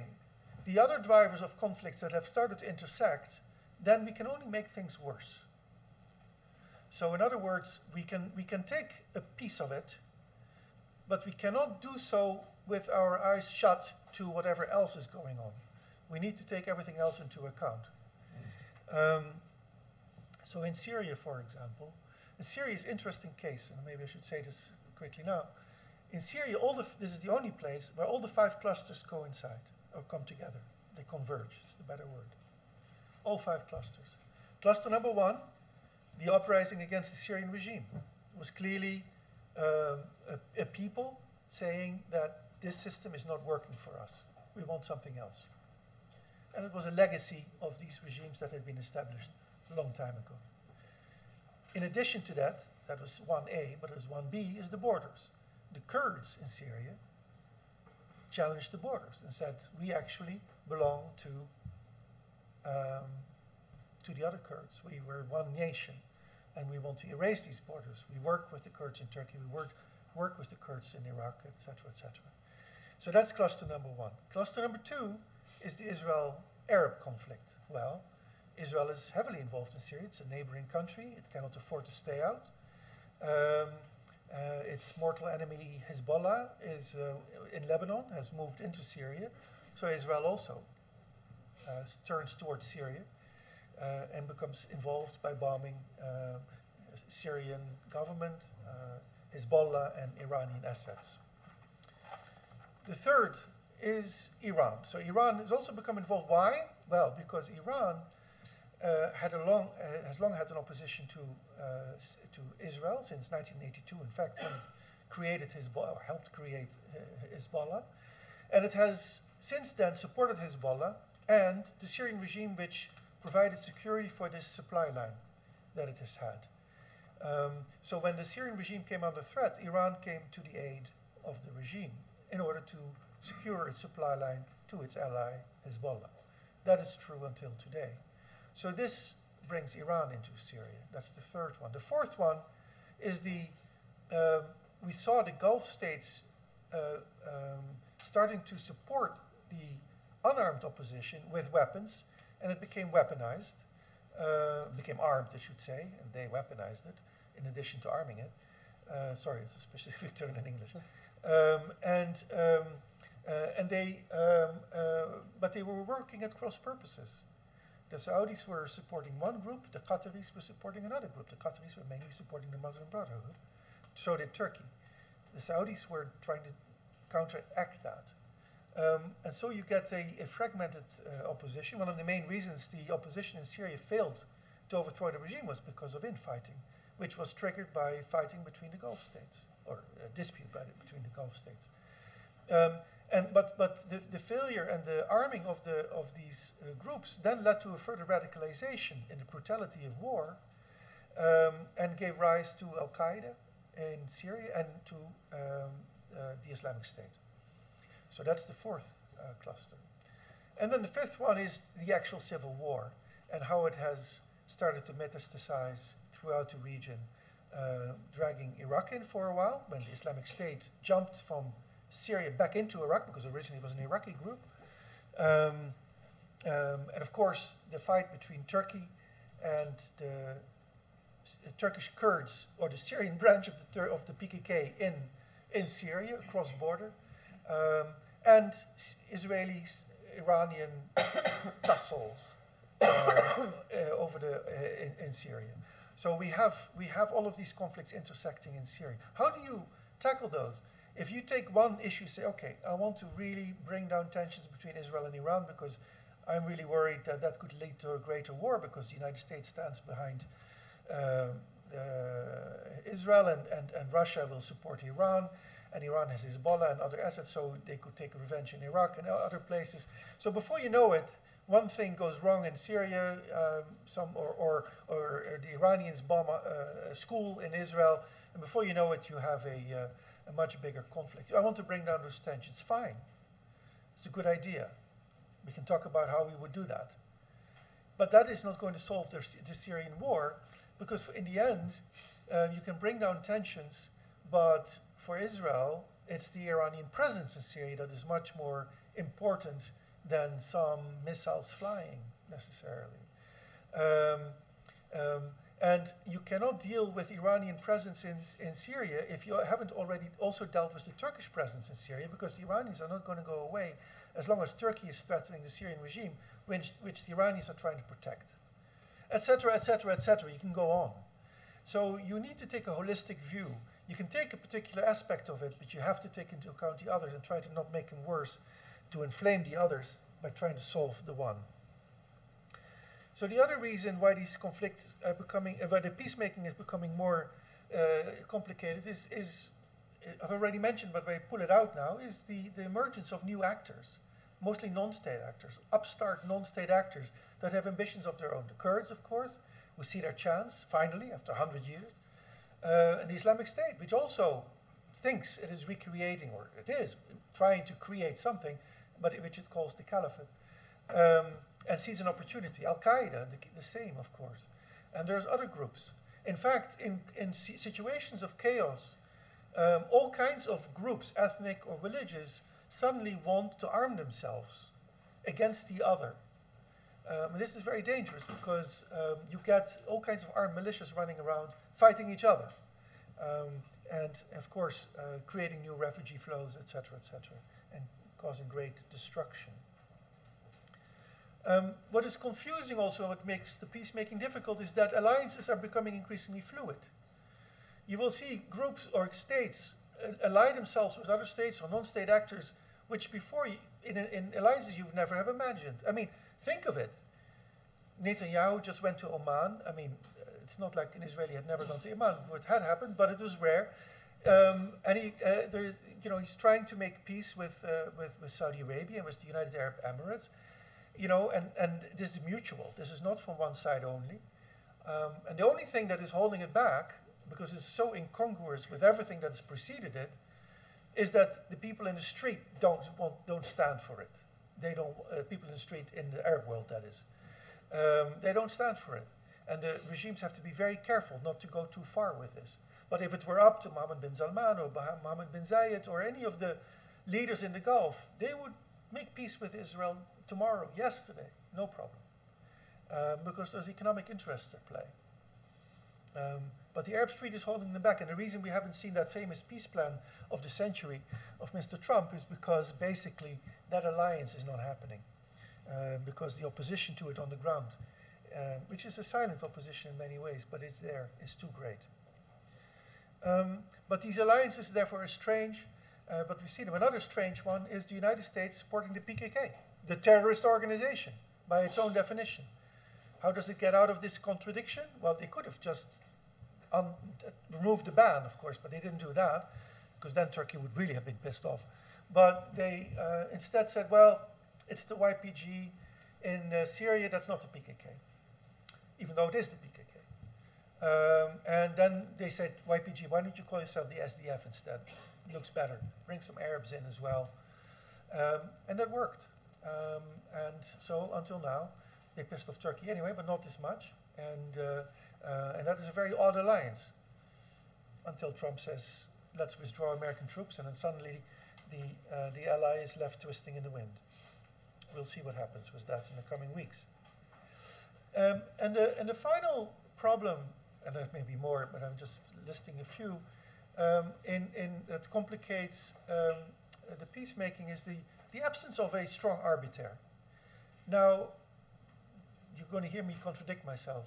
the other drivers of conflicts that have started to intersect, then we can only make things worse. So in other words, we can take a piece of it, but we cannot do so with our eyes shut to whatever else is going on. We need to take everything else into account. So in Syria, for example, Syria is an interesting case, and maybe I should say this quickly now. In Syria, this is the only place where all the 5 clusters coincide. or come together. They converge, it's the better word. All 5 clusters. Cluster number 1, the uprising against the Syrian regime, was clearly a people saying that this system is not working for us. We want something else. And it was a legacy of these regimes that had been established a long time ago. In addition to that, that was 1A, but it was 1B, is the borders. The Kurds in Syria challenged the borders and said, we actually belong to the other Kurds. We were one nation, and we want to erase these borders. We work with the Kurds in Turkey, we work with the Kurds in Iraq, etc., etc. So that's cluster number 1. Cluster number 2 is the Israel-Arab conflict. Well, Israel is heavily involved in Syria. It's a neighboring country. It cannot afford to stay out. Its mortal enemy, Hezbollah, is in Lebanon, has moved into Syria. So Israel also turns towards Syria and becomes involved by bombing Syrian government, Hezbollah, and Iranian assets. The third is Iran. So Iran has also become involved. Why? Well, because Iran has long had an opposition to Israel since 1982. In fact, when it created Hezbollah, or helped create Hezbollah, and it has since then supported Hezbollah and the Syrian regime, which provided security for this supply line that it has had. So when the Syrian regime came under threat, Iran came to the aid of the regime in order to secure its supply line to its ally, Hezbollah. That is true until today. So this brings Iran into Syria. That's the third one. The fourth one is we saw the Gulf states starting to support the unarmed opposition with weapons, and it became weaponized, became armed, I should say, and they weaponized it in addition to arming it. Sorry, it's a specific term in English. But they were working at cross purposes. The Saudis were supporting one group, the Qataris were supporting another group. The Qataris were mainly supporting the Muslim Brotherhood. So did Turkey. The Saudis were trying to counteract that. And so you get a fragmented opposition. One of the main reasons the opposition in Syria failed to overthrow the regime was because of infighting, which was triggered by fighting between the Gulf states, or a dispute between the Gulf states. But the failure and the arming of these groups then led to a further radicalization in the brutality of war, and gave rise to Al-Qaeda in Syria and to the Islamic State. So that's the fourth cluster. And then the fifth one is the actual civil war and how it has started to metastasize throughout the region, dragging Iraq in for a while when the Islamic State jumped from Syria back into Iraq, because originally it was an Iraqi group. And of course, the fight between Turkey and the Turkish Kurds, or the Syrian branch of the PKK in Syria, across border, and Israeli-Iranian tussles in Syria. So we have all of these conflicts intersecting in Syria. How do you tackle those? If you take one issue, say, okay, I want to really bring down tensions between Israel and Iran because I'm really worried that that could lead to a greater war because the United States stands behind Israel and Russia will support Iran, and Iran has Hezbollah and other assets, so they could take revenge in Iraq and other places. So before you know it, one thing goes wrong in Syria, or the Iranians bomb a school in Israel, and before you know it, you have a much bigger conflict. I want to bring down those tensions. Fine. It's a good idea. We can talk about how we would do that. But that is not going to solve the Syrian war, because in the end, you can bring down tensions, but for Israel, it's the Iranian presence in Syria that is much more important than some missiles flying, necessarily. And you cannot deal with Iranian presence in Syria if you haven't already also dealt with the Turkish presence in Syria, because the Iranians are not going to go away as long as Turkey is threatening the Syrian regime, which the Iranians are trying to protect, etc., etc., etc. You can go on. So you need to take a holistic view. You can take a particular aspect of it, but you have to take into account the others and try to not make them worse to inflame the others by trying to solve the one. So the other reason why these conflicts are becoming, why the peacemaking is becoming more complicated is, I've already mentioned, but I pull it out now, is the emergence of new actors, mostly non-state actors, upstart non-state actors that have ambitions of their own. The Kurds, of course, who see their chance, finally, after 100 years, and the Islamic State, which also thinks it is recreating, or it is trying to create something, but which it calls the caliphate, and sees an opportunity. Al-Qaeda, the same, of course. And there's other groups. In fact, in situations of chaos, all kinds of groups, ethnic or religious, suddenly want to arm themselves against the other. This is very dangerous because you get all kinds of armed militias running around fighting each other. And of course, creating new refugee flows, etc., and causing great destruction. What is confusing also, what makes the peacemaking difficult, is that alliances are becoming increasingly fluid. You will see groups or states ally themselves with other states or non-state actors, which before, in alliances you would never have imagined. I mean, think of it. Netanyahu just went to Oman. I mean, it's not like an Israeli had never gone to Oman. It had happened, but it was rare. And he's trying to make peace with Saudi Arabia and with the United Arab Emirates. And this is mutual. This is not from one side only. And the only thing that is holding it back, because it's so incongruous with everything that has preceded it, is that the people in the street don't stand for it. They don't. People in the street in the Arab world, that is, they don't stand for it. And the regimes have to be very careful not to go too far with this. But if it were up to Mohammed bin Salman or Mohammed bin Zayed or any of the leaders in the Gulf, they would make peace with Israel tomorrow, yesterday, no problem, because there's economic interests at play. But the Arab street is holding them back, and the reason we haven't seen that famous peace plan of the century of Mr. Trump is because basically that alliance is not happening, because the opposition to it on the ground, which is a silent opposition in many ways, but it's there, is too great. But these alliances, therefore, are strange, but we see them. Another strange one is the United States supporting the PKK, the terrorist organization, by its own definition. How does it get out of this contradiction? Well, they could have just removed the ban, of course, but they didn't do that, because then Turkey would really have been pissed off. But they instead said, well, it's the YPG in Syria, that's not the PKK, even though it is the PKK. And then they said, YPG, why don't you call yourself the SDF instead? It looks better. Bring some Arabs in as well. And that worked. And so until now, they pissed off Turkey anyway, but not this much. And that is a very odd alliance until Trump says, let's withdraw American troops, and then suddenly the ally is left twisting in the wind. We'll see what happens with that in the coming weeks. And the final problem, and there may be more, but I'm just listing a few, that complicates the peacemaking is the absence of a strong arbiter. Now, you're going to hear me contradict myself.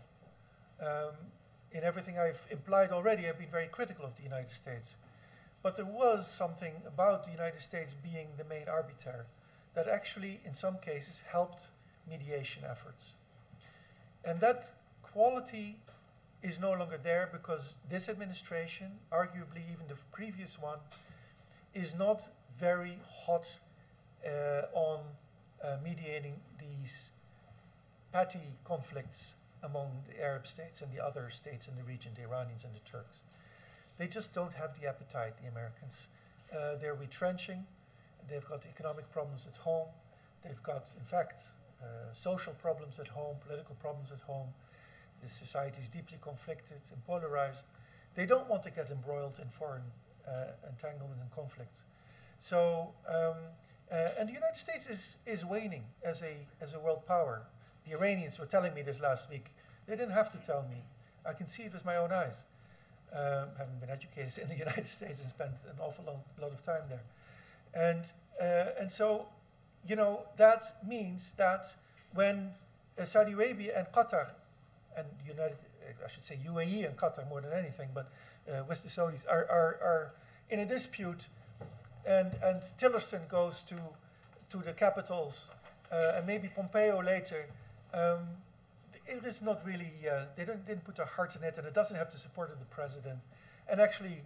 In everything I've implied already, I've been very critical of the United States. But there was something about the United States being the main arbiter that actually, in some cases, helped mediation efforts. And that quality is no longer there because this administration, arguably even the previous one, is not very hot on mediating these petty conflicts among the Arab states and the other states in the region, the Iranians and the Turks. They just don't have the appetite, the Americans. They're retrenching. They've got economic problems at home. They've got, in fact, social problems at home, political problems at home. The society is deeply conflicted and polarized. They don't want to get embroiled in foreign entanglement and conflict. So, and the United States is waning as a world power. The Iranians were telling me this last week. They didn't have to tell me. I can see it with my own eyes. Having been educated in the United States and spent an awful lot of time there. And so, you know, that means that when Saudi Arabia and Qatar, and I should say UAE and Qatar more than anything, but with the Saudis are in a dispute, and Tillerson goes to to the capitals, and maybe Pompeo later, it is not really, they didn't put their heart in it, and it doesn't have the support of the president. And actually,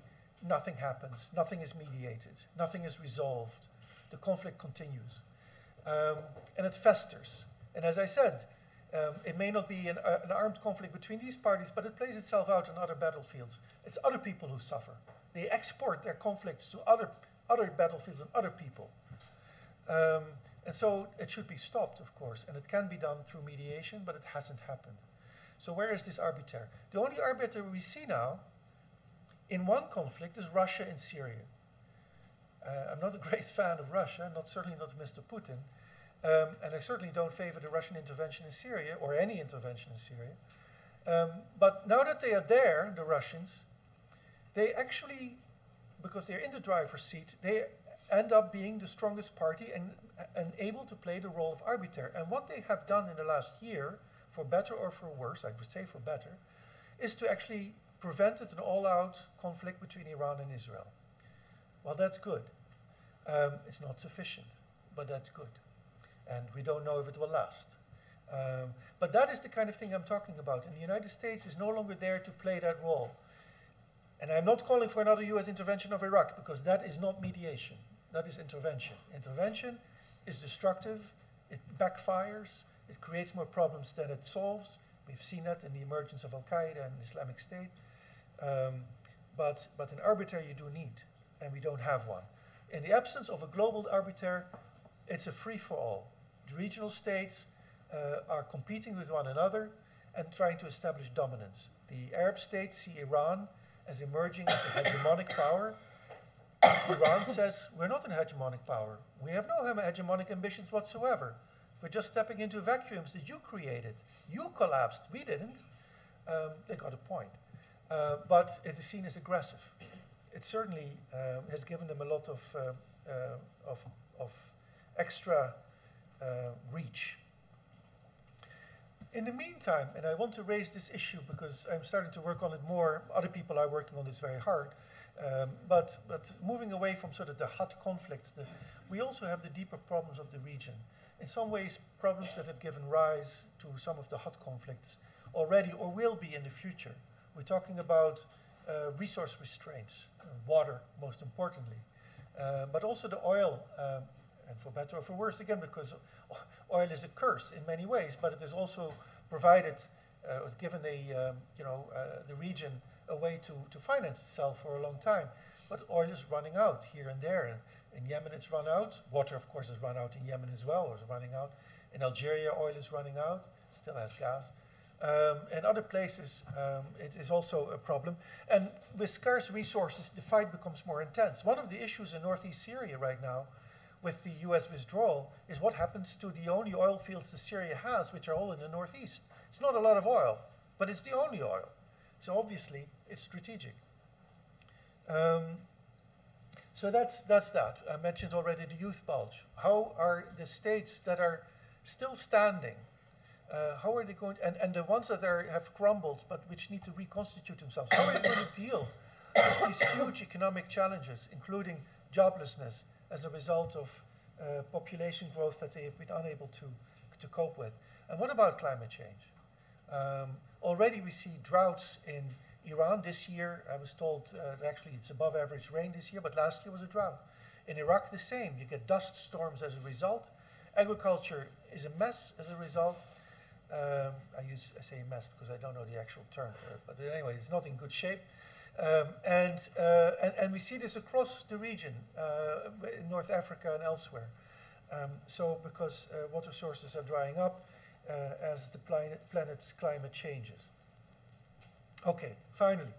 nothing happens. Nothing is mediated. Nothing is resolved. The conflict continues. And it festers. And as I said, it may not be an armed conflict between these parties, but it plays itself out on other battlefields. It's other people who suffer. They export their conflicts to other battlefields and other people. And so it should be stopped, of course, and it can be done through mediation, but it hasn't happened. So where is this arbiter? The only arbiter we see now in one conflict is Russia and Syria. I'm not a great fan of Russia, certainly not Mr. Putin, and I certainly don't favor the Russian intervention in Syria, or any intervention in Syria. But now that they are there, the Russians, they actually, because they're in the driver's seat, they end up being the strongest party and able to play the role of arbiter. And what they have done in the last year, for better or for worse, I would say for better, is to actually prevent an all-out conflict between Iran and Israel. Well, that's good. It's not sufficient, but that's good. And we don't know if it will last. But that is the kind of thing I'm talking about. And the United States is no longer there to play that role. And I'm not calling for another US intervention of Iraq, because that is not mediation. That is intervention. Intervention is destructive, it backfires, it creates more problems than it solves. We've seen that in the emergence of Al-Qaeda and Islamic State. But an arbiter you do need, and we don't have one. In the absence of a global arbiter, it's a free-for-all. The regional states are competing with one another and trying to establish dominance. The Arab states see Iran as emerging as a hegemonic power. Iran says, we're not a hegemonic power. We have no hegemonic ambitions whatsoever. We're just stepping into vacuums that you created. You collapsed, we didn't. They got a point. But it is seen as aggressive. It certainly has given them a lot of extra reach. In the meantime, and I want to raise this issue because I'm starting to work on it more, other people are working on this very hard, but moving away from sort of the hot conflicts, we also have the deeper problems of the region. In some ways, problems that have given rise to some of the hot conflicts already or will be in the future. We're talking about resource restraints, water most importantly, but also the oil, and for better or for worse, again, because oil is a curse in many ways, but it has also provided, given the region a way to finance itself for a long time. But oil is running out here and there. In Yemen, it's run out. Water, of course, has run out in Yemen as well, or is running out. In Algeria, oil is running out, still has gas. And other places, it is also a problem. And with scarce resources, the fight becomes more intense. One of the issues in northeast Syria right now with the US withdrawal is what happens to the only oil fields that Syria has, which are all in the northeast. It's not a lot of oil, but it's the only oil. So obviously, it's strategic. So that's that. I mentioned already the youth bulge. How are the states that are still standing, how are they going, and the ones that have crumbled but which need to reconstitute themselves, how are they going to deal with these huge economic challenges, including joblessness as a result of population growth that they have been unable to cope with? And what about climate change? Already we see droughts in Iran this year. I was told that actually it's above average rain this year, but last year was a drought. In Iraq, the same. You get dust storms as a result. Agriculture is a mess as a result. I say mess because I don't know the actual term for it, but anyway, it's not in good shape. And we see this across the region, in North Africa and elsewhere. So because water sources are drying up as the planet's climate changes. Okay, finally.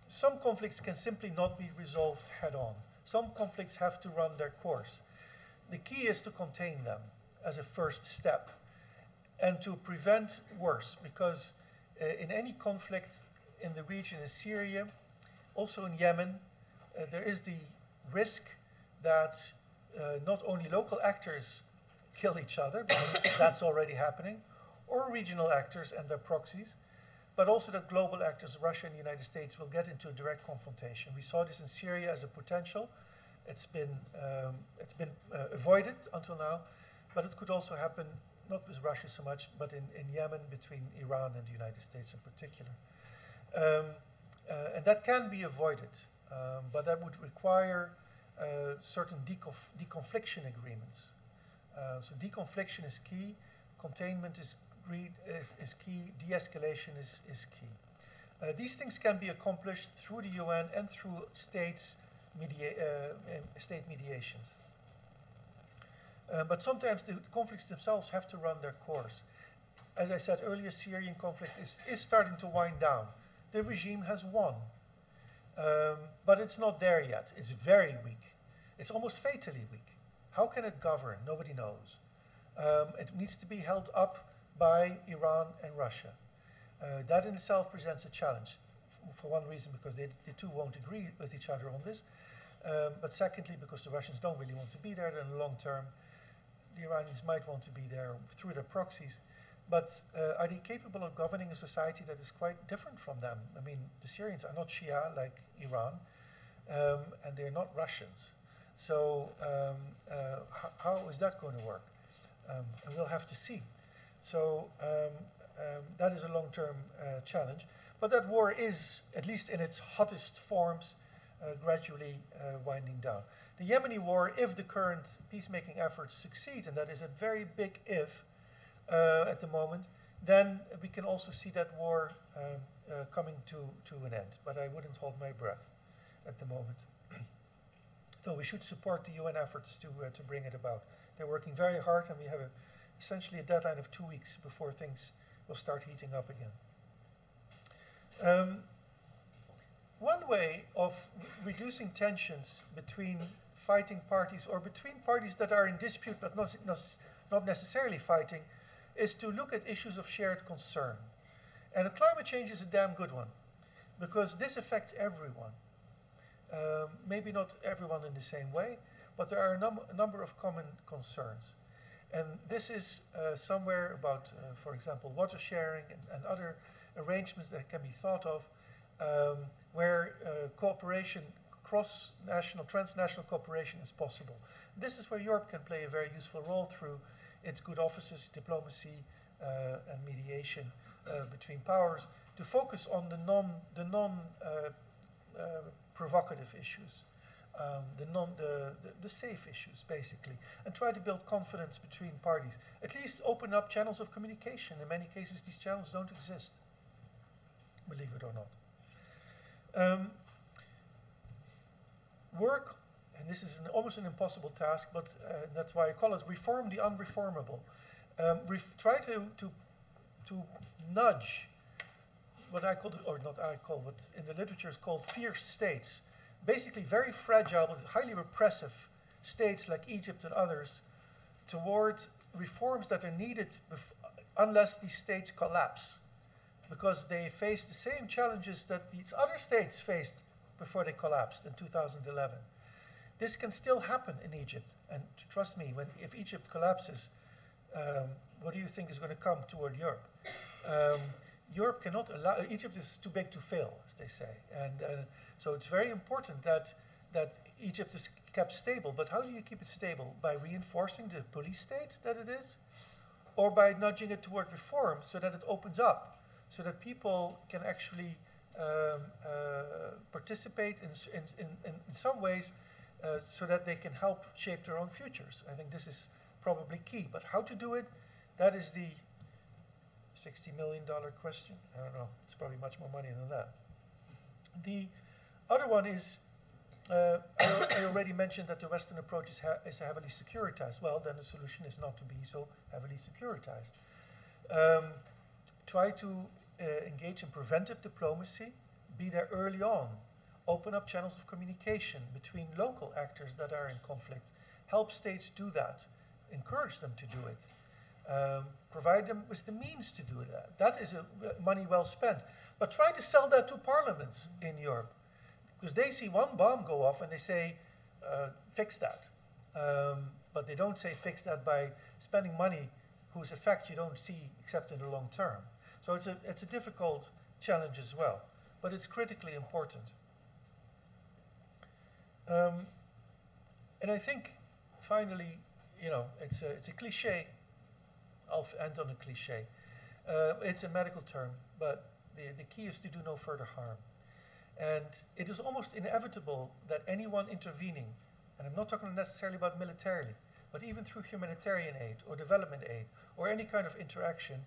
Some conflicts can simply not be resolved head-on. Some conflicts have to run their course. The key is to contain them as a first step and to prevent worse, because in any conflict in the region in Syria, also in Yemen, there is the risk that not only local actors kill each other, because that's already happening, or regional actors and their proxies, but also that global actors, Russia and the United States, will get into a direct confrontation. We saw this in Syria as a potential. It's been avoided until now, but it could also happen, not with Russia so much, but in Yemen between Iran and the United States in particular. And that can be avoided, but that would require certain deconfliction agreements. So deconfliction is key, containment is key, de-escalation is key. These things can be accomplished through the UN and through state mediations. But sometimes the conflicts themselves have to run their course. As I said earlier, Syrian conflict is starting to wind down. The regime has won, but it's not there yet. It's very weak. It's almost fatally weak. How can it govern? Nobody knows. It needs to be held up by Iran and Russia. That in itself presents a challenge, for one reason, because the two won't agree with each other on this, but secondly, because the Russians don't really want to be there in the long term. The Iranians might want to be there through their proxies, but are they capable of governing a society that is quite different from them? I mean, the Syrians are not Shia like Iran, and they're not Russians. So how is that going to work? And we'll have to see. So that is a long-term challenge. But that war is, at least in its hottest forms, gradually winding down. The Yemeni war, if the current peacemaking efforts succeed, and that is a very big if at the moment, then we can also see that war coming to an end. But I wouldn't hold my breath at the moment. Though we should support the UN efforts to bring it about. They're working very hard, and we have essentially a deadline of 2 weeks before things will start heating up again. One way of reducing tensions between fighting parties or between parties that are in dispute but not necessarily fighting is to look at issues of shared concern. And climate change is a damn good one because this affects everyone. Maybe not everyone in the same way, but there are a number of common concerns. And this is somewhere about, for example, water sharing and other arrangements that can be thought of where cooperation, cross-national, transnational cooperation is possible. This is where Europe can play a very useful role through its good offices, diplomacy, and mediation between powers to focus on the non-provocative issues, the safe issues, basically, and try to build confidence between parties. At least open up channels of communication. In many cases, these channels don't exist, believe it or not. Work, and this is almost an impossible task, but that's why I call it reform the unreformable. Try to nudge what I call, or not I call, what in the literature is called fierce states, basically very fragile but highly repressive states like Egypt and others, towards reforms that are needed unless these states collapse, because they face the same challenges that these other states faced before they collapsed in 2011. This can still happen in Egypt, and trust me, if Egypt collapses, what do you think is going to come toward Europe? Europe cannot allow, Egypt is too big to fail, as they say, and so it's very important that Egypt is kept stable. But how do you keep it stable? By reinforcing the police state that it is, or by nudging it toward reform so that it opens up, so that people can actually participate in some ways, so that they can help shape their own futures. I think this is probably key. But how to do it? That is the $60 million question. I don't know. It's probably much more money than that. The other one is, I already mentioned that the Western approach is heavily securitized. Well, then the solution is not to be so heavily securitized. Try to engage in preventive diplomacy, be there early on, open up channels of communication between local actors that are in conflict, help states do that, encourage them to do it, provide them with the means to do that. That is money well spent. But try to sell that to parliaments in Europe, because they see one bomb go off and they say, fix that. But they don't say fix that by spending money whose effect you don't see except in the long term. So it's a difficult challenge as well, but it's critically important. And I think, finally, you know, it's a cliche. I'll end on a cliche. It's a medical term, but the key is to do no further harm. And it is almost inevitable that anyone intervening, and I'm not talking necessarily about militarily, but even through humanitarian aid or development aid or any kind of interaction,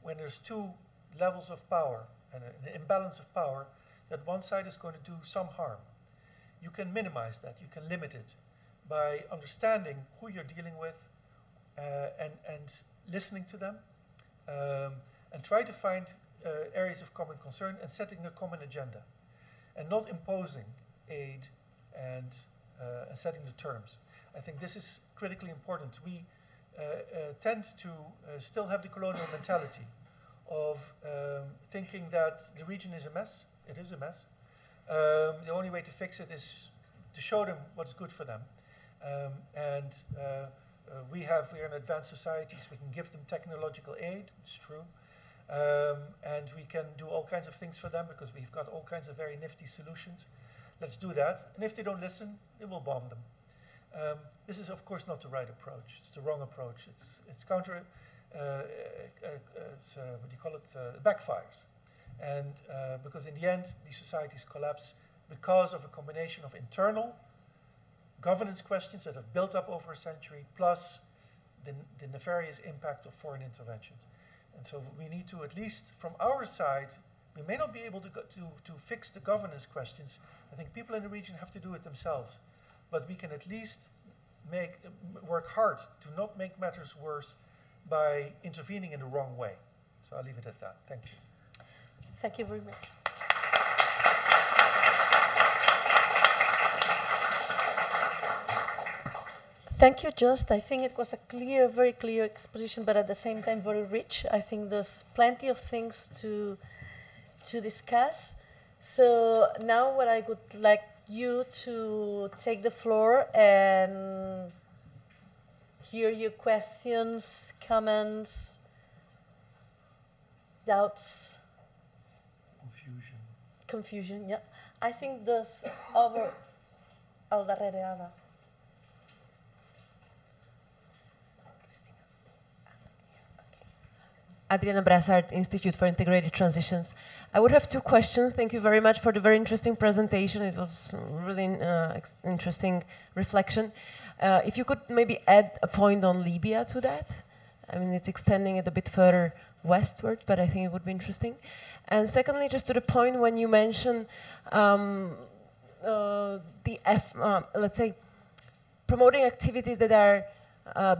when there's two levels of power and an imbalance of power, that one side is going to do some harm. You can minimize that, you can limit it by understanding who you're dealing with and listening to them and try to find areas of common concern and setting a common agenda and not imposing aid and setting the terms. I think this is critically important. We tend to still have the colonial mentality of thinking that the region is a mess. It is a mess. The only way to fix it is to show them what's good for them. We are in advanced societies. We can give them technological aid. It's true. And we can do all kinds of things for them because we've got all kinds of very nifty solutions. Let's do that. And if they don't listen, it will bomb them. This is, of course, not the right approach. It's the wrong approach. It's counter. What do you call it? It backfires. And because in the end, these societies collapse because of a combination of internal governance questions that have built up over a century, plus the nefarious impact of foreign interventions. And so we need to, at least from our side, we may not be able to fix the governance questions. I think people in the region have to do it themselves. But we can at least work hard to not make matters worse by intervening in the wrong way. So I'll leave it at that. Thank you. Thank you very much. Thank you, Joost. I think it was a clear, very clear exposition, but at the same time very rich. I think there's plenty of things to discuss. So now what I would like you to take the floor and hear your questions, comments, doubts. Confusion, yeah. I think there's over al darrere Ada. Adriana Brassard, Institute for Integrated Transitions. I would have two questions. Thank you very much for the very interesting presentation. It was really interesting reflection. If you could maybe add a point on Libya to that. I mean, it's extending it a bit further westward, but I think it would be interesting. And secondly, just to the point when you mentioned let's say, promoting activities that are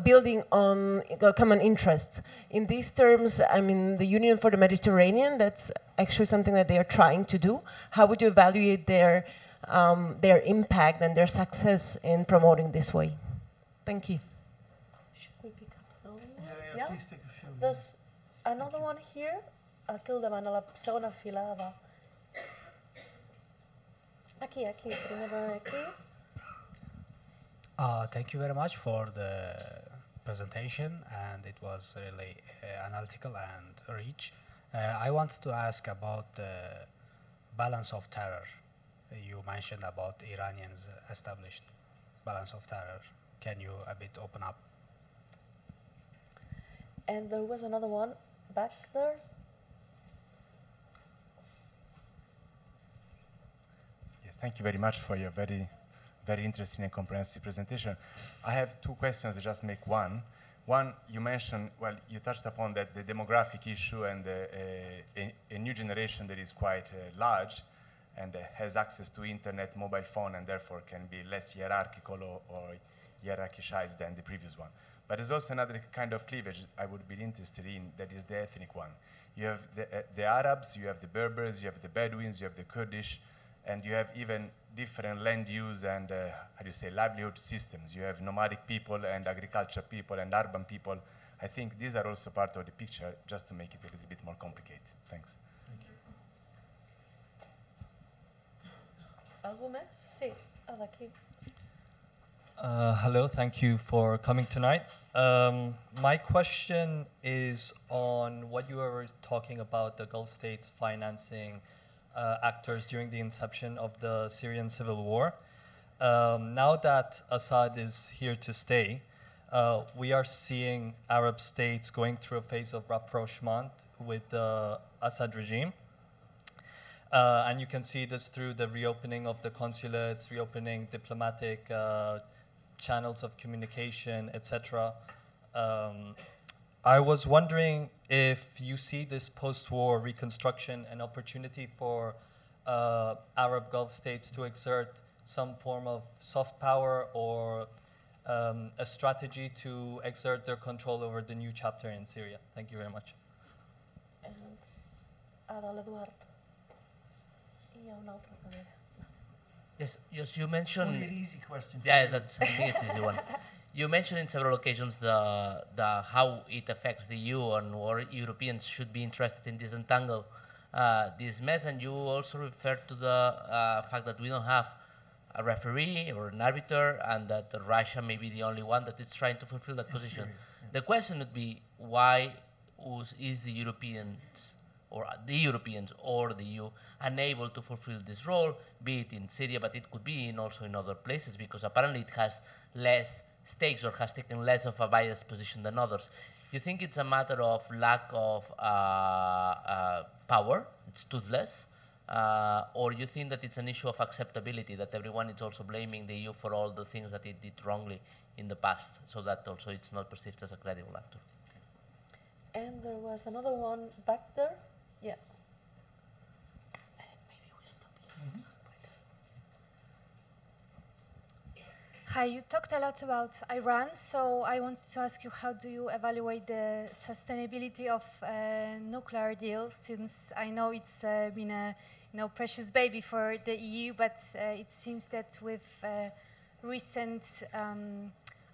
building on common interests. In these terms, I mean, the Union for the Mediterranean, that's actually something that they are trying to do. How would you evaluate their impact and their success in promoting this way? Thank you. Should we pick up? Yeah, please take a few. There's another one here. Hiltermann, a la segona fila. Aquí, primero aquí. Thank you very much for the presentation, and it was really analytical and rich. I wanted to ask about the balance of terror. You mentioned about Iranians' established balance of terror. Can you a bit open up? And there was another one back there. Yes, thank you very much for your very interesting and comprehensive presentation. I have two questions, I just make one. One, you mentioned, well, you touched upon that the demographic issue and a new generation that is quite large and has access to internet, mobile phone, and therefore can be less hierarchical or hierarchized than the previous one. But there's also another kind of cleavage I would be interested in, that is the ethnic one. You have the Arabs, you have the Berbers, you have the Bedouins, you have the Kurdish, and you have even different land use and, how do you say, livelihood systems. You have nomadic people and agriculture people and urban people. I think these are also part of the picture, just to make it a little bit more complicated. Thanks. Thank you. ¿Algo más? Sí, aquí. Hello, thank you for coming tonight. My question is on what you were talking about, the Gulf states financing actors during the inception of the Syrian civil war. Now that Assad is here to stay, we are seeing Arab states going through a phase of rapprochement with the Assad regime. And you can see this through the reopening of the consulates, reopening diplomatic channels of communication, etc. I was wondering if you see this post-war reconstruction an opportunity for Arab Gulf states to exert some form of soft power or a strategy to exert their control over the new chapter in Syria. Thank you very much. And Adal Eduardo. Yes, you mentioned. Only an easy question. Yeah, that's I think it's an easy one. You mentioned in several occasions the how it affects the EU and where Europeans should be interested in disentangle this mess, and you also referred to the fact that we don't have a referee or an arbiter, and that Russia may be the only one that is trying to fulfill that position. Syria, yeah. The question would be, why is the Europeans or the EU unable to fulfill this role, be it in Syria, but it could be also in other places, because apparently it has less stakes or has taken less of a biased position than others. You think it's a matter of lack of power, it's toothless, or you think that it's an issue of acceptability, that everyone is also blaming the EU for all the things that it did wrongly in the past, so that also it's not perceived as a credible actor? And there was another one back there. Yeah. And maybe we stop here. Hi, you talked a lot about Iran, so I wanted to ask you, how do you evaluate the sustainability of a nuclear deal, since I know it's been a precious baby for the EU, but it seems that with recent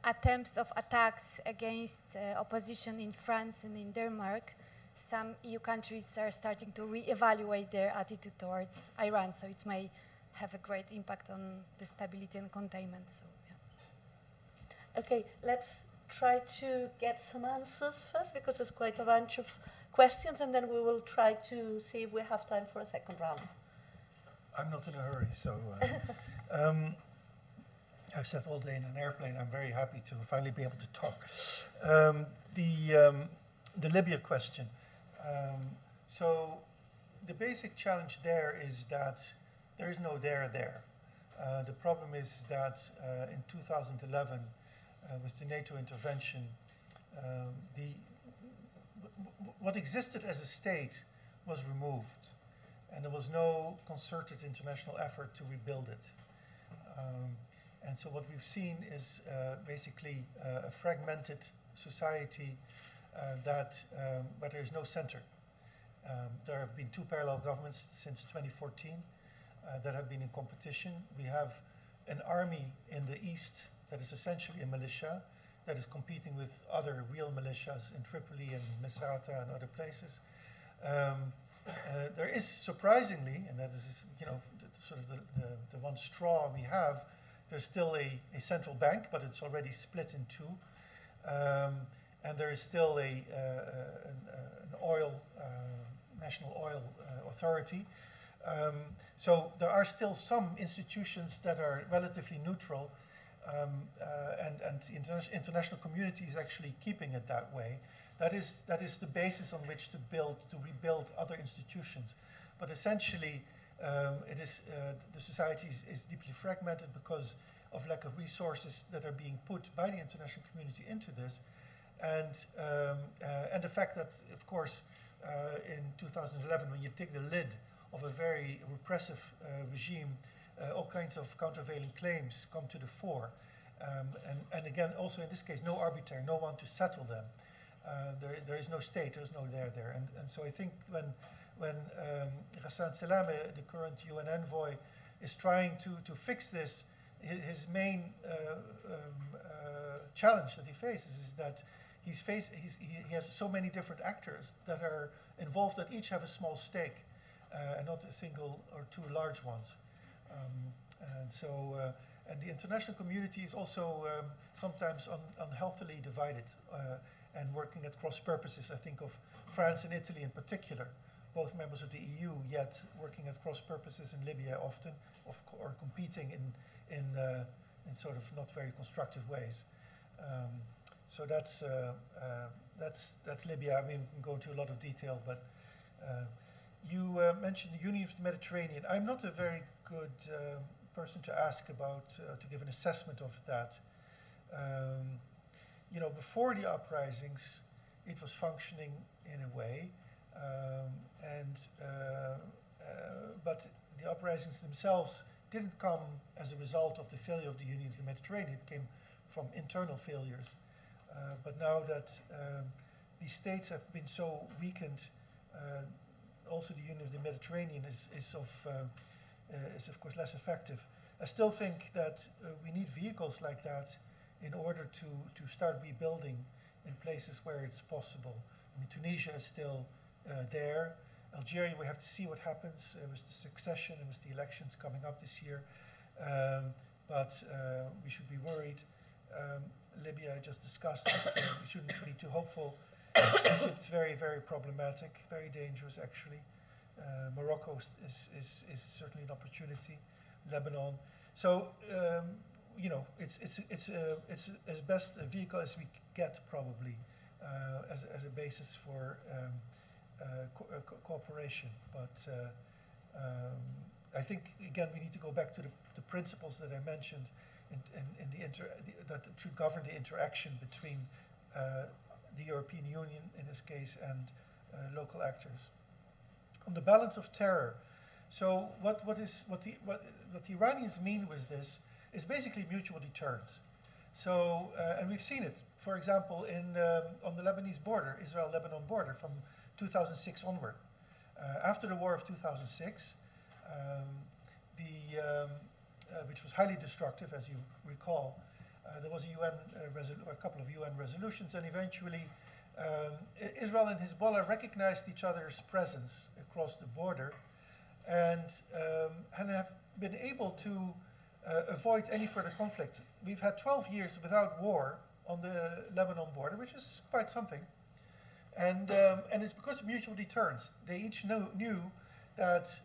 attempts of attacks against opposition in France and in Denmark, some EU countries are starting to re-evaluate their attitude towards Iran, so it may have a great impact on the stability and containment. So, yeah. Okay, let's try to get some answers first, because there's quite a bunch of questions, and then we will try to see if we have time for a second round. I'm not in a hurry, so I've sat all day in an airplane. I'm very happy to finally be able to talk. The Libya question. So the basic challenge there is that there is no there. The problem is that in 2011, with the NATO intervention, what existed as a state was removed, and there was no concerted international effort to rebuild it. And so what we've seen is basically a fragmented society where there is no center. There have been two parallel governments since 2014 that have been in competition. We have an army in the east that is essentially a militia that is competing with other real militias in Tripoli and Misrata and other places. There is surprisingly, and that is the one straw we have, there's still a central bank, but it's already split in two. And there is still an national oil authority. So there are still some institutions that are relatively neutral, and the international community is actually keeping it that way. That is the basis on which to rebuild other institutions. But essentially, the society is deeply fragmented because of lack of resources that are being put by the international community into this, and the fact that, of course, in 2011, when you take the lid of a very repressive regime, all kinds of countervailing claims come to the fore, and again, also in this case, no arbiter, no one to settle them. There is no state, there is no there, and so I think when Ghassan Salameh, the current UN envoy, is trying to fix this, his main challenge that he faces is that he has so many different actors that are involved that each have a small stake and not a single or two large ones. And so And the international community is also sometimes unhealthily divided and working at cross purposes. I think of France and Italy in particular, both members of the EU, yet working at cross purposes in Libya often, or competing in sort of not very constructive ways. So that's Libya. I mean, we can go into a lot of detail, but you mentioned the Union of the Mediterranean. I'm not a very good person to ask about, to give an assessment of that. You know, before the uprisings, it was functioning in a way, but the uprisings themselves didn't come as a result of the failure of the Union of the Mediterranean. It came from internal failures. But now that these states have been so weakened, also the Union of the Mediterranean is of course less effective. I still think that we need vehicles like that in order to start rebuilding in places where it's possible. I mean, Tunisia is still there. Algeria, we have to see what happens with the succession and with the elections coming up this year. But we should be worried. Libya, I just discussed this, we shouldn't be too hopeful. Egypt, very, very problematic, very dangerous actually. Morocco is certainly an opportunity. Lebanon. So, you know, it's as best a vehicle as we get probably as a basis for cooperation. But I think, again, we need to go back to the principles that I mentioned that should govern the interaction between the European Union, in this case, and local actors. On the balance of terror, so what the Iranians mean with this is basically mutual deterrence. So, and we've seen it, for example, on the Lebanese border, Israel-Lebanon border, from 2006 onward. After the war of 2006, which was highly destructive, as you recall, there was a couple of UN resolutions, and eventually Israel and Hezbollah recognized each other's presence across the border, and have been able to avoid any further conflict. We've had 12 years without war on the Lebanon border, which is quite something. And it's because of mutual deterrence. They each knew that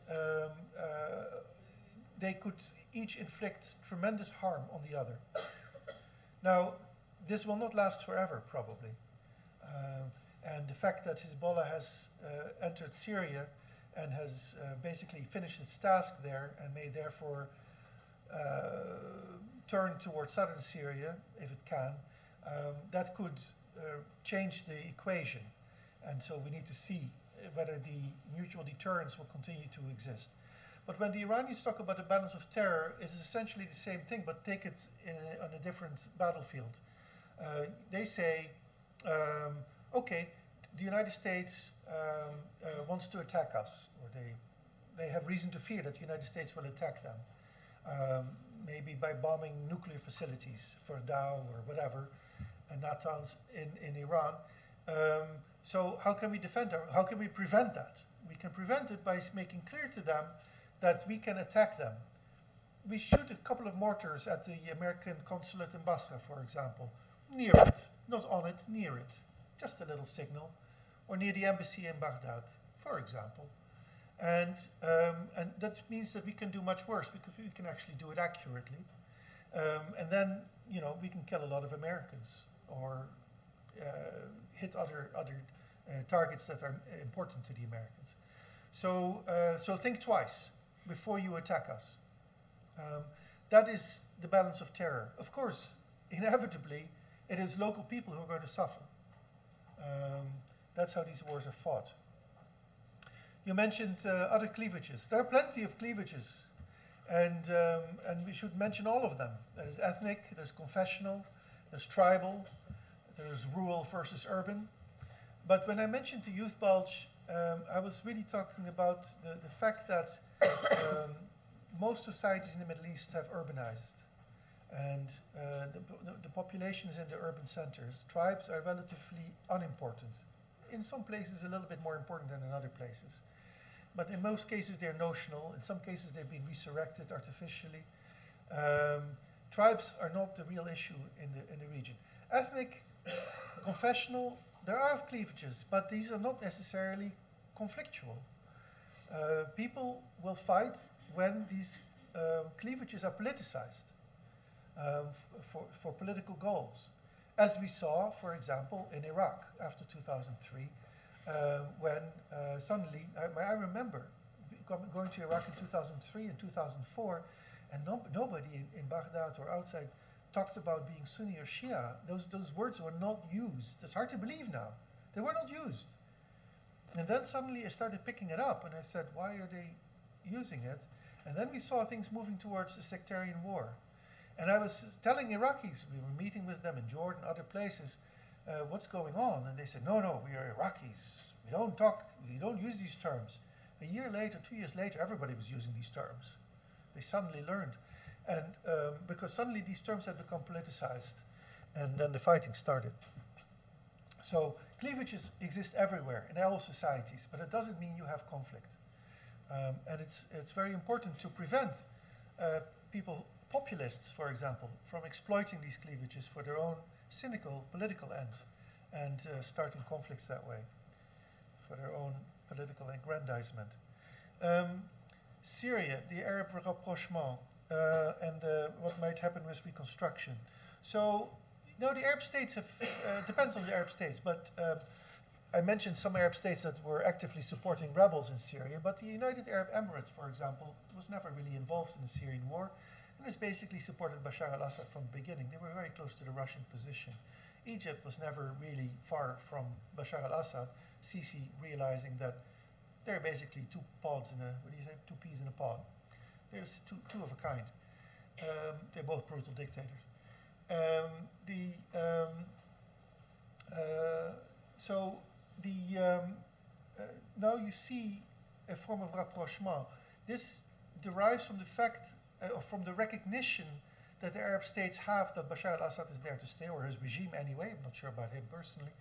they could each inflict tremendous harm on the other. Now, this will not last forever, probably. And the fact that Hezbollah has entered Syria and has basically finished its task there and may therefore turn towards southern Syria, if it can, that could change the equation. And so we need to see whether the mutual deterrence will continue to exist. But when the Iranians talk about the balance of terror, it's essentially the same thing, but take it on a different battlefield. They say, okay, the United States wants to attack us, or they have reason to fear that the United States will attack them, maybe by bombing nuclear facilities for Dow or whatever, and Natanz in Iran. So how can we how can we prevent that? We can prevent it by making clear to them that we can attack them. We shoot a couple of mortars at the American consulate in Basra, for example, near it, not on it, near it, just a little signal, or near the embassy in Baghdad, for example. And that means that we can do much worse because we can actually do it accurately. And then, you know, we can kill a lot of Americans or hit other targets that are important to the Americans. So, so think twice before you attack us. That is the balance of terror. Of course, inevitably, it is local people who are going to suffer. That's how these wars are fought. You mentioned other cleavages. There are plenty of cleavages, and we should mention all of them. There's ethnic, there's confessional, there's tribal, there's rural versus urban. But when I mentioned the youth bulge, I was really talking about the fact that most societies in the Middle East have urbanized, and the population is in the urban centers. Tribes are relatively unimportant. In some places, a little bit more important than in other places. But in most cases, they're notional. In some cases, they've been resurrected artificially. tribes are not the real issue in the region. Ethnic, confessional, there are cleavages, but these are not necessarily conflictual. People will fight when these cleavages are politicized for political goals. As we saw, for example, in Iraq after 2003, when suddenly, I remember going to Iraq in 2003 and 2004, and nobody in Baghdad or outside talked about being Sunni or Shia. Those words were not used. It's hard to believe now. They were not used. And then suddenly I started picking it up, and I said, why are they using it? And then we saw things moving towards a sectarian war. And I was telling Iraqis, we were meeting with them in Jordan, other places, what's going on? And they said, no, we are Iraqis. We don't talk, we don't use these terms. A year later, 2 years later, everybody was using these terms. They suddenly learned. And because suddenly these terms had become politicized, and then the fighting started. So cleavages exist everywhere in all societies, but it doesn't mean you have conflict. And it's very important to prevent people, populists, for example, from exploiting these cleavages for their own cynical political ends and starting conflicts that way for their own political aggrandizement. Syria, the Arab rapprochement, and what might happen with reconstruction. So, no, the Arab states have, depends on the Arab states, but I mentioned some Arab states that were actively supporting rebels in Syria, but the United Arab Emirates, for example, was never really involved in the Syrian war, and has basically supported Bashar al-Assad from the beginning. They were very close to the Russian position. Egypt was never really far from Bashar al-Assad, Sisi realizing that they're basically two pods in a, what do you say, two peas in a pod. There's two of a kind. They're both brutal dictators. Now you see a form of rapprochement. This derives from the fact, or from the recognition that the Arab states have that Bashar al-Assad is there to stay, or his regime anyway, I'm not sure about him personally,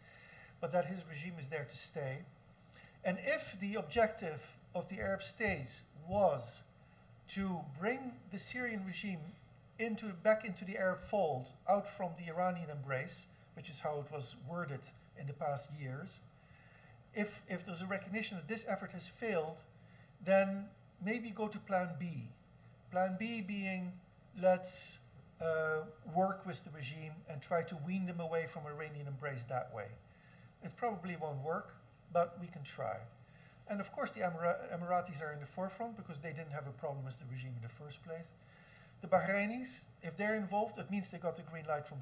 but that his regime is there to stay. And if the objective of the Arab states was to bring the Syrian regime back into the Arab fold, out from the Iranian embrace, which is how it was worded in the past years, if there's a recognition that this effort has failed, then maybe go to plan B. Plan B being, let's work with the regime and try to wean them away from Iranian embrace that way. It probably won't work, but we can try. And of course the Emiratis are in the forefront because they didn't have a problem with the regime in the first place. The Bahrainis, if they're involved, it means they got the green light from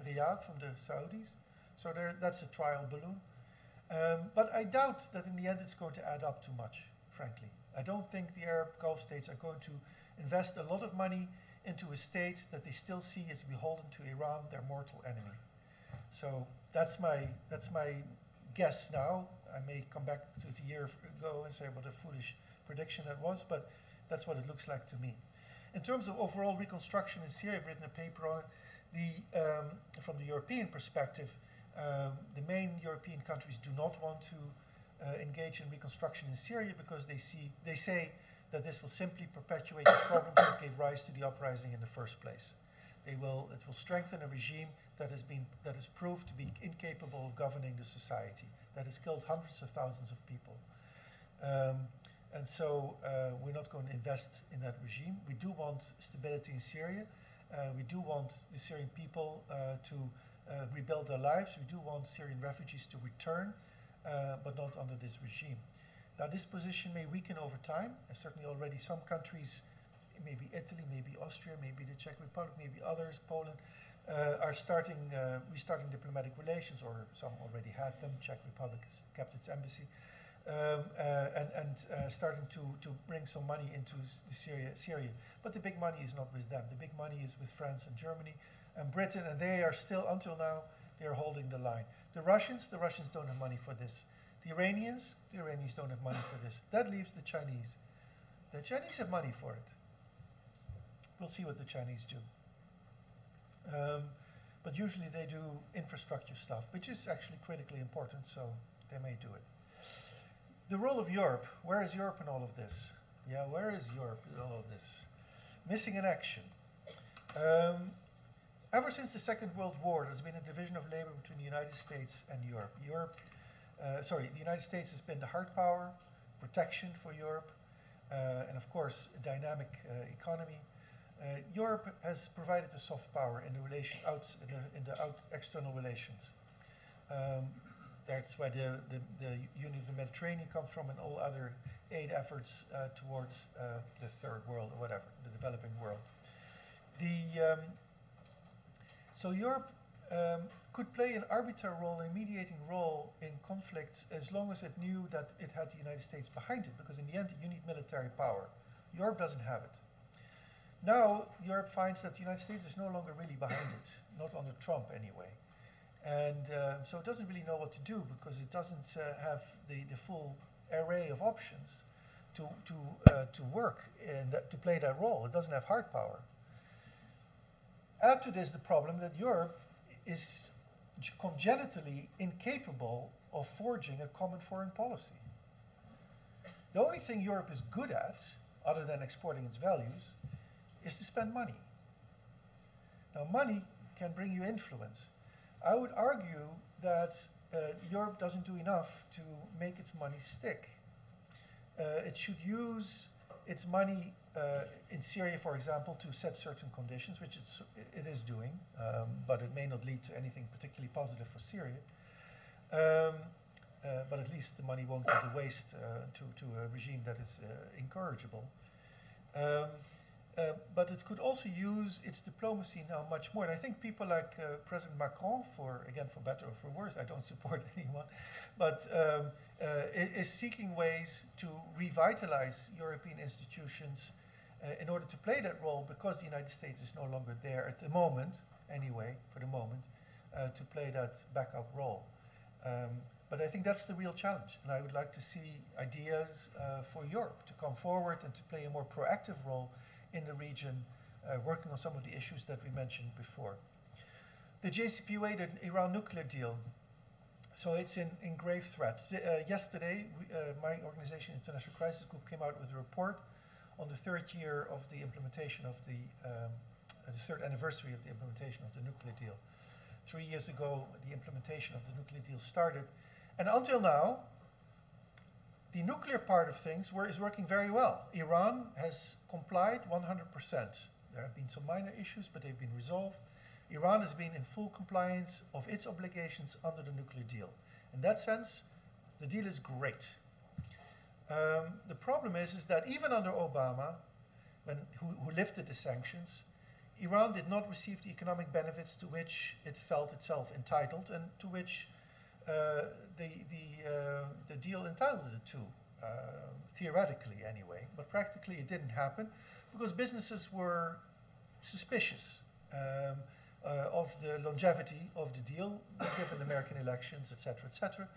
Riyadh, from the Saudis. So that's a trial balloon. But I doubt that in the end it's going to add up too much, frankly. I don't think the Arab Gulf states are going to invest a lot of money into a state that they still see as beholden to Iran, their mortal enemy. So that's my guess now. I may come back to a year ago and say what a foolish prediction that was, but that's what it looks like to me. In terms of overall reconstruction in Syria, I've written a paper on it. From the European perspective, the main European countries do not want to engage in reconstruction in Syria because they say that this will simply perpetuate the problems that gave rise to the uprising in the first place. It will strengthen a regime that has proved to be incapable of governing the society, that has killed hundreds of thousands of people. And so we're not going to invest in that regime. We do want stability in Syria. We do want the Syrian people to rebuild their lives. We do want Syrian refugees to return, but not under this regime. Now this position may weaken over time, and certainly already some countries, maybe Italy, maybe Austria, maybe the Czech Republic, maybe others, Poland, are restarting diplomatic relations, or some already had them. Czech Republic has kept its embassy, and starting to bring some money into Syria. But the big money is not with them. The big money is with France and Germany and Britain, and they are still, until now, they are holding the line. The Russians don't have money for this. The Iranians don't have money for this. That leaves the Chinese. The Chinese have money for it. We'll see what the Chinese do. But usually they do infrastructure stuff, which is actually critically important, so they may do it. The role of Europe. Where is Europe in all of this? Yeah, where is Europe in all of this? Missing in action. Ever since the Second World War, there's been a division of labor between the United States and Europe. The United States has been the hard power, protection for Europe, and of course, a dynamic economy. Europe has provided the soft power in the external relations. That's where the Union of the Mediterranean comes from, and all other aid efforts towards the third world or whatever, the developing world. So Europe could play an arbiter role, a mediating role in conflicts, as long as it knew that it had the United States behind it, because in the end you need military power. Europe doesn't have it. Now Europe finds that the United States is no longer really behind it, not under Trump anyway. And so it doesn't really know what to do, because it doesn't have the full array of options to work and to play that role. It doesn't have hard power. Add to this the problem that Europe is congenitally incapable of forging a common foreign policy. The only thing Europe is good at, other than exporting its values, is to spend money. Now, money can bring you influence. I would argue that Europe doesn't do enough to make its money stick. It should use its money in Syria, for example, to set certain conditions, which it is doing, but it may not lead to anything particularly positive for Syria. But at least the money won't go to waste to a regime that is incorrigible. But it could also use its diplomacy now much more. And I think people like President Macron, for better or for worse, I don't support anyone, but is seeking ways to revitalize European institutions in order to play that role, because the United States is no longer there at the moment, anyway, for the moment, to play that backup role. But I think that's the real challenge, and I would like to see ideas for Europe to come forward and to play a more proactive role in the region, working on some of the issues that we mentioned before. The JCPOA, the Iran nuclear deal, so it's in grave threat. Yesterday, my organization, International Crisis Group, came out with a report on the third year of the implementation of the third anniversary of the implementation of the nuclear deal. 3 years ago, the implementation of the nuclear deal started. And until now, the nuclear part of things is working very well. Iran has complied 100%. There have been some minor issues, but they've been resolved. Iran has been in full compliance of its obligations under the nuclear deal. In that sense, the deal is great. The problem is that even under Obama, who lifted the sanctions, Iran did not receive the economic benefits to which it felt itself entitled, and to which the deal entitled it to, theoretically anyway. But practically it didn't happen, because businesses were suspicious of the longevity of the deal, given American elections, et cetera, et cetera.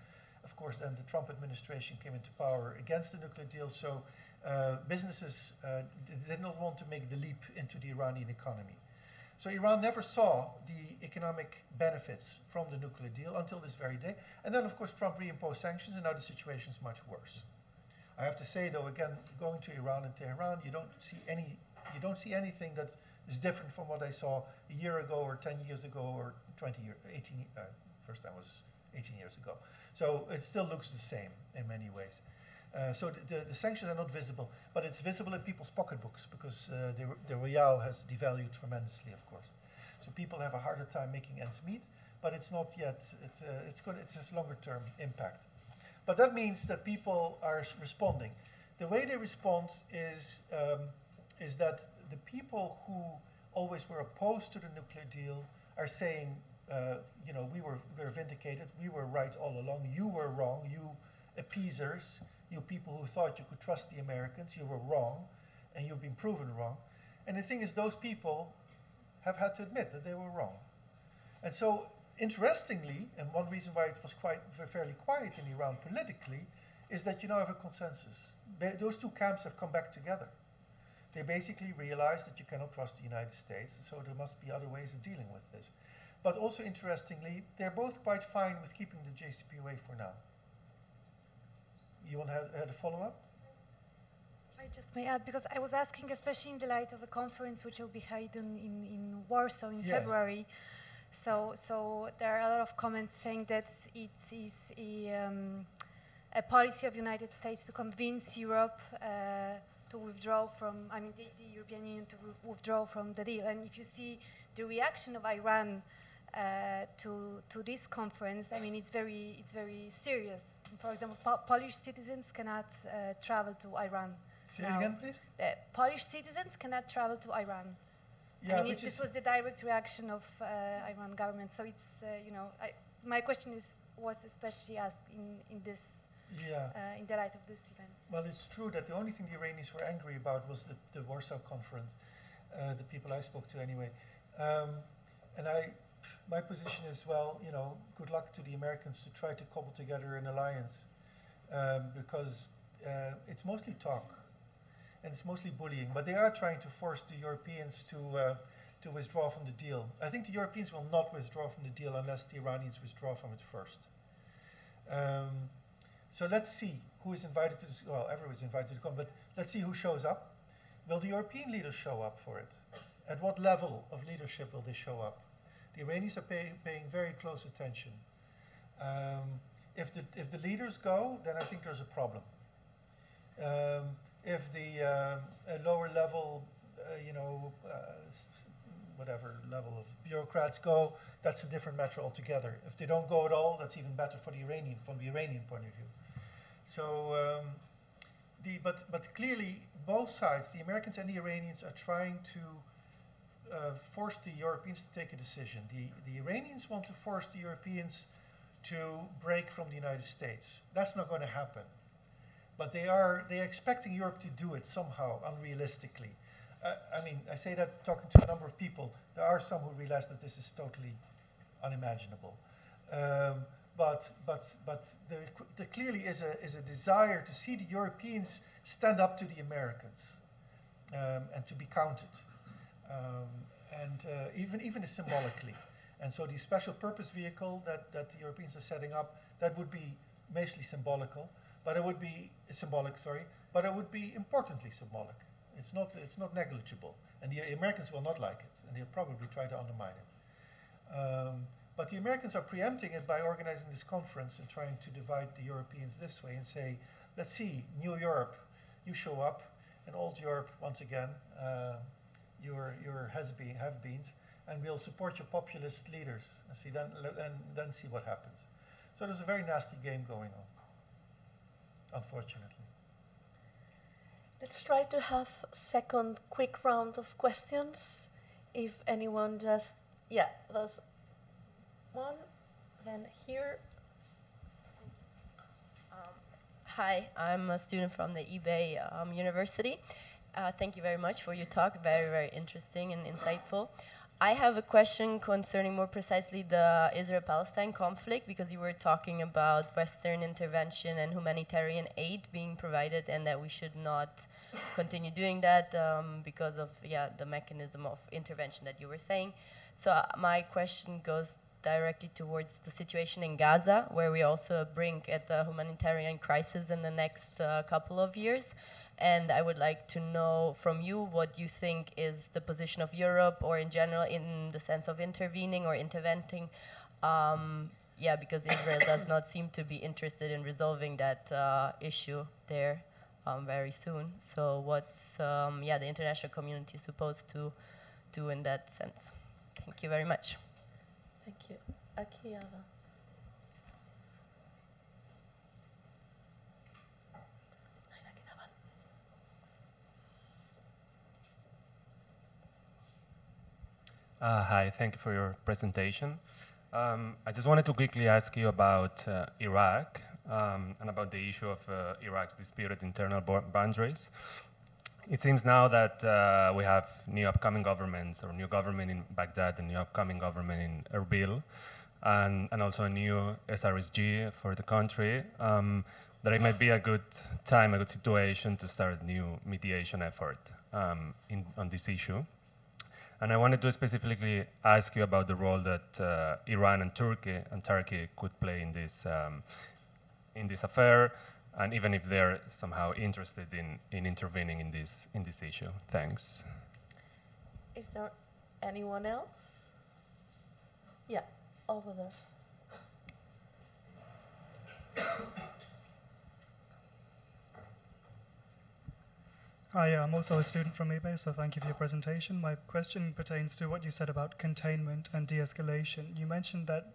Of course, then the Trump administration came into power against the nuclear deal, so businesses did not want to make the leap into the Iranian economy. So Iran never saw the economic benefits from the nuclear deal until this very day. And then, of course, Trump reimposed sanctions, and now the situation is much worse. I have to say, though, again, going to Iran and Tehran, you don't see anything that is different from what I saw a year ago, or 10 years ago, or 20 years, 18. First time was 18 years ago. So it still looks the same in many ways. So the sanctions are not visible, but it's visible in people's pocketbooks, because the rial has devalued tremendously, of course. So people have a harder time making ends meet, but it's not yet, it has longer term impact. But that means that people are responding. The way they respond is that the people who always were opposed to the nuclear deal are saying, you know, we were vindicated, we were right all along, you were wrong, you appeasers, you people who thought you could trust the Americans, you were wrong, and you've been proven wrong. And the thing is, those people have had to admit that they were wrong. And so, interestingly, and one reason why it was fairly quiet in Iran politically, is that you now have a consensus. Those two camps have come back together. They basically realize that you cannot trust the United States, and so there must be other ways of dealing with this. But also, interestingly, they're both quite fine with keeping the JCPOA for now. You want to have a follow-up? I just may add, because I was asking, especially in the light of a conference which will be held in Warsaw in February. So there are a lot of comments saying that it is a policy of United States to convince Europe to withdraw from, I mean, the European Union to withdraw from the deal. And if you see the reaction of Iran to this conference, I mean, it's very serious. For example, Polish citizens cannot travel to Iran. Say it again, please. Polish citizens cannot travel to Iran. Yeah, I mean, this was the direct reaction of Iran government. So it's, you know, my question was especially asked in this, in the light of this event. Well, it's true that the only thing the Iranians were angry about was the Warsaw Conference, the people I spoke to anyway. And my position is, well, you know, good luck to the Americans to try to cobble together an alliance, because it's mostly talk and it's mostly bullying, but they are trying to force the Europeans to withdraw from the deal. I think the Europeans will not withdraw from the deal unless the Iranians withdraw from it first. So let's see who is invited to this. Well, everyone's invited to come, but let's see who shows up. Will the European leaders show up for it? At what level of leadership will they show up? The Iranians are paying very close attention. If the leaders go, then I think there's a problem. If the lower level, whatever level of bureaucrats go, that's a different matter altogether. If they don't go at all, that's even better for the Iranian, from the Iranian point of view. So, but clearly both sides, the Americans and the Iranians, are trying to force the Europeans to take a decision. The Iranians want to force the Europeans to break from the United States. That's not going to happen. But they're expecting Europe to do it somehow, unrealistically. I mean, I say that talking to a number of people. There are some who realize that this is totally unimaginable. But there clearly is a desire to see the Europeans stand up to the Americans and to be counted, even symbolically. And so the special purpose vehicle that the Europeans are setting up, that would be mostly symbolical. But it would be symbolic, but it would be importantly symbolic. It's not negligible, and the Americans will not like it, and they'll probably try to undermine it. But the Americans are preempting it by organizing this conference and trying to divide the Europeans this way and say, let's see, New Europe, you show up, and old Europe, once again, your have-beens, and we'll support your populist leaders, and then see what happens. So there's a very nasty game going on, unfortunately. Let's try to have a second quick round of questions. If anyone just, there's one, then here. Hi, I'm a student from the eBay University. Thank you very much for your talk, very, very interesting and insightful. I have a question concerning more precisely the Israel-Palestine conflict, because you were talking about Western intervention and humanitarian aid being provided, and that we should not continue doing that because of the mechanism of intervention that you were saying. So my question goes directly towards the situation in Gaza, where we also brink at the humanitarian crisis in the next couple of years. And I would like to know from you what you think is the position of Europe, or in general in the sense of intervening or interventing, because Israel does not seem to be interested in resolving that issue there very soon. So what's the international community supposed to do in that sense? Thank you very much. Thank you. Akiava. Hi, thank you for your presentation. I just wanted to quickly ask you about Iraq and about the issue of Iraq's disputed internal boundaries. It seems now that we have new upcoming governments, or new government in Baghdad and new upcoming government in Erbil, and also a new SRSG for the country, that it might be a good time, a good situation to start a new mediation effort on this issue. And I wanted to specifically ask you about the role that Iran and Turkey could play in this affair, and even if they're somehow interested in intervening in this issue. Thanks. Is there anyone else? Yeah, over there. Hi, I'm also a student from eBay, so thank you for your presentation. My question pertains to what you said about containment and de-escalation. You mentioned that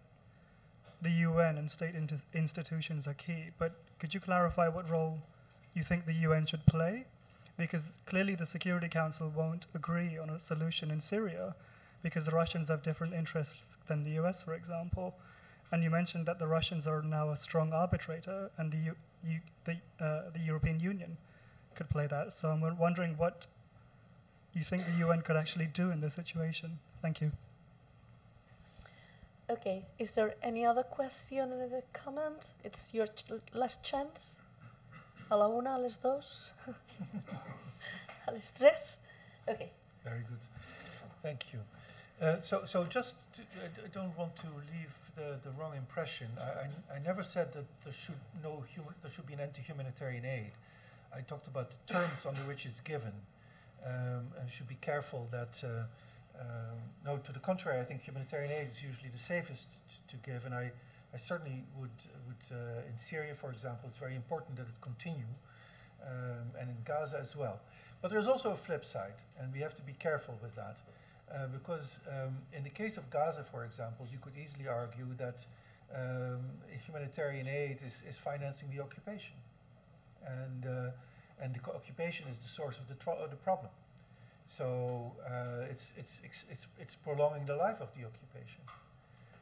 the UN and state institutions are key, but could you clarify what role you think the UN should play? Because clearly the Security Council won't agree on a solution in Syria because the Russians have different interests than the US, for example. And you mentioned that the Russians are now a strong arbitrator and the European Union could play that. So I'm wondering what you think the UN could actually do in this situation. Thank you. Okay, is there any other question, any other comment? It's your last chance. A la una, a las dos, a las tres. Okay. Very good. Thank you. So just to, I don't want to leave the wrong impression. I never said that there should be an end to humanitarian aid. I talked about the terms under which it's given, and should be careful that. No, to the contrary, I think humanitarian aid is usually the safest to give, and I certainly would in Syria, for example, it's very important that it continue, and in Gaza as well. But there's also a flip side, and we have to be careful with that, because in the case of Gaza, for example, you could easily argue that humanitarian aid is financing the occupation, and the occupation is the source of the problem. So it's prolonging the life of the occupation,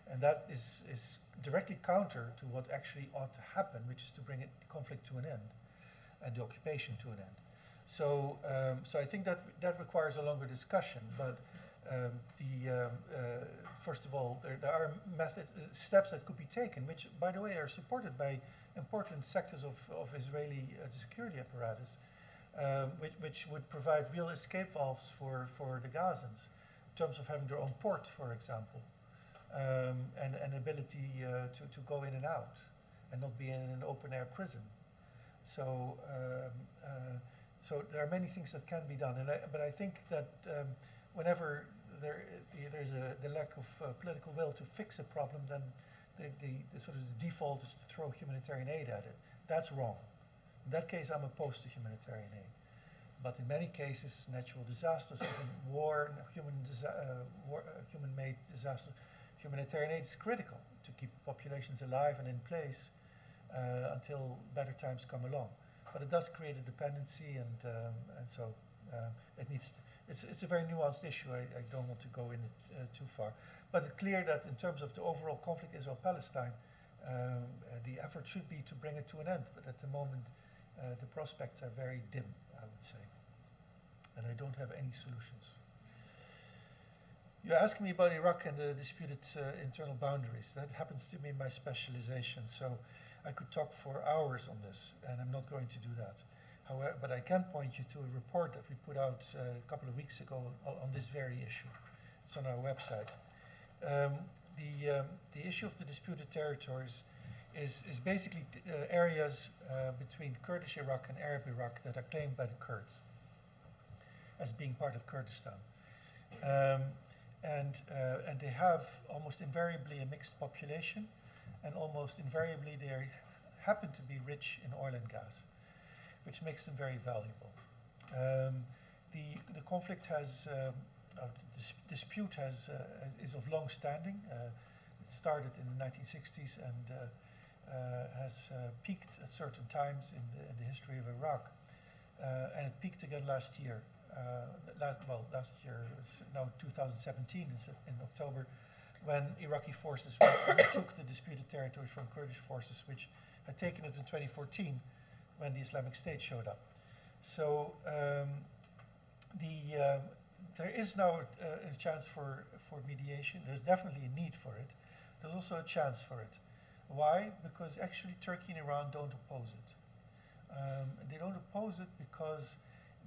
and that is directly counter to what actually ought to happen, which is to bring the conflict to an end and the occupation to an end. So so I think that requires a longer discussion. But first of all, there are steps that could be taken, which, by the way, are supported by important sectors of Israeli security apparatus. Which would provide real escape valves for the Gazans in terms of having their own port, for example, and an ability to go in and out and not be in an open-air prison. So so there are many things that can be done, but I think that whenever there's the lack of political will to fix a problem, then the sort of the default is to throw humanitarian aid at it. That's wrong. In that case, I'm opposed to humanitarian aid. But in many cases, natural disasters, even war, human-made disasters, humanitarian aid is critical to keep populations alive and in place until better times come along. But it does create a dependency, and so it needs. It's a very nuanced issue. I don't want to go in it too far. But it's clear that in terms of the overall conflict, Israel-Palestine, the effort should be to bring it to an end. But at the moment, the prospects are very dim, I would say, and I don't have any solutions. You asked me about Iraq and the disputed internal boundaries. That happens to be my specialization, so I could talk for hours on this, and I'm not going to do that. However, but I can point you to a report that we put out a couple of weeks ago on this very issue. It's on our website. The issue of the disputed territories is basically areas between Kurdish Iraq and Arab Iraq that are claimed by the Kurds as being part of Kurdistan. And they have almost invariably a mixed population, and almost invariably they happen to be rich in oil and gas, which makes them very valuable. The conflict has, dispute is of long standing. It started in the 1960s and has peaked at certain times in the history of Iraq, and it peaked again last year. Last year, now 2017 in October, when Iraqi forces took the disputed territory from Kurdish forces, which had taken it in 2014 when the Islamic State showed up. So there is now a chance for mediation. There's definitely a need for it. There's also a chance for it. Why? Because actually Turkey and Iran don't oppose it. They don't oppose it because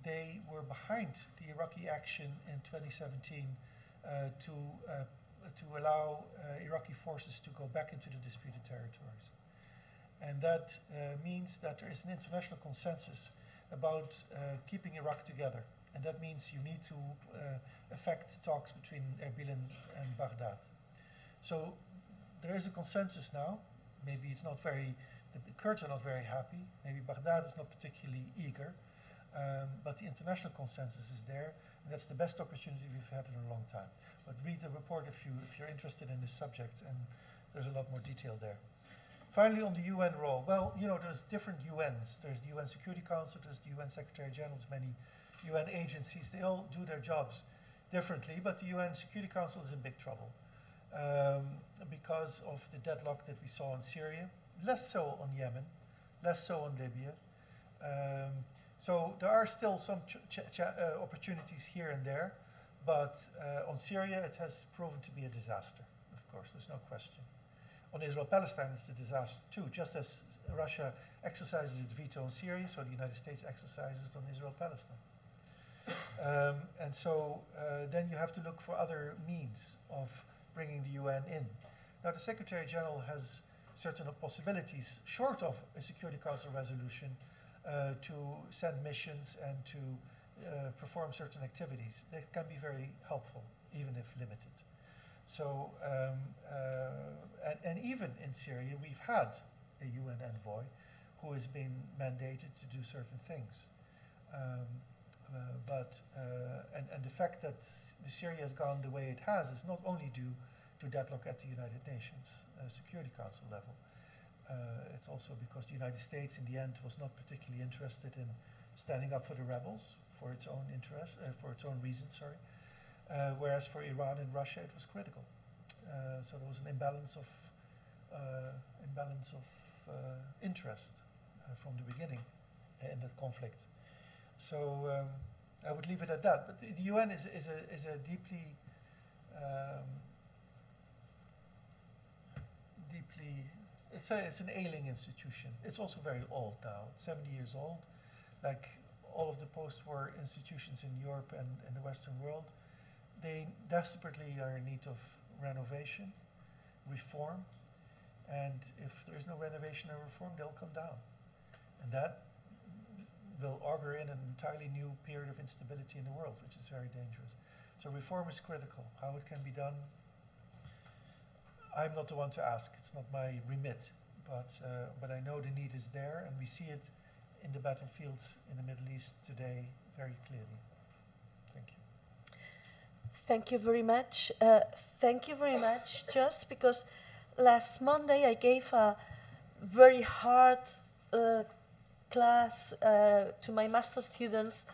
they were behind the Iraqi action in 2017 to allow Iraqi forces to go back into the disputed territories. And that means that there is an international consensus about keeping Iraq together. And that means you need to affect talks between Erbil and Baghdad. So there is a consensus now. Maybe it's not very, the Kurds are not very happy. Maybe Baghdad is not particularly eager. But the international consensus is there. And that's the best opportunity we've had in a long time. But read the report if you're interested in this subject, and there's a lot more detail there. Finally, on the UN role, well, you know, there's different UNs. There's the UN Security Council, there's the UN Secretary General, there's many UN agencies. They all do their jobs differently, but the UN Security Council is in big trouble because of the deadlock that we saw in Syria, less so on Yemen, less so on Libya. So there are still some opportunities here and there, but on Syria it has proven to be a disaster, of course, there's no question. On Israel-Palestine it's a disaster too, just as Russia exercises its veto on Syria, so the United States exercises it on Israel-Palestine. And so then you have to look for other means of bringing the UN in. Now the Secretary General has certain possibilities, short of a Security Council resolution, to send missions and to perform certain activities. They can be very helpful, even if limited. So, and even in Syria, we've had a UN envoy who has been mandated to do certain things. And the fact that Syria has gone the way it has is not only due to deadlock at the United Nations Security Council level. It's also because the United States, in the end, was not particularly interested in standing up for the rebels for its own interest, for its own reasons. Sorry. Whereas for Iran and Russia, it was critical. So there was an imbalance of interest from the beginning in that conflict. So I would leave it at that. But the UN is a deeply it's an ailing institution. It's also very old now, 70 years old. Like all of the post-war institutions in Europe and in the Western world, they desperately are in need of renovation, reform, and if there is no renovation or reform, they'll come down. And that will augur in an entirely new period of instability in the world, which is very dangerous. So reform is critical. How it can be done, I'm not the one to ask. It's not my remit, but I know the need is there, and we see it in the battlefields in the Middle East today very clearly. Thank you. Thank you very much. Thank you very much. Just because last Monday I gave a very hard class to my master students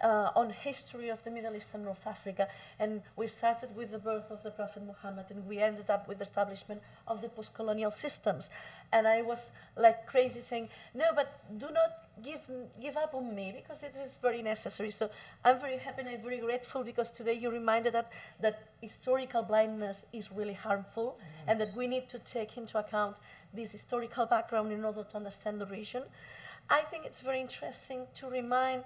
on history of the Middle East and North Africa, and we started with the birth of the Prophet Muhammad, and we ended up with the establishment of the post-colonial systems. And I was like crazy saying, no, but do not give up on me, because it is very necessary. So I'm very happy and I'm very grateful, because today you reminded that historical blindness is really harmful, and that we need to take into account this historical background in order to understand the region. I think it's very interesting to remind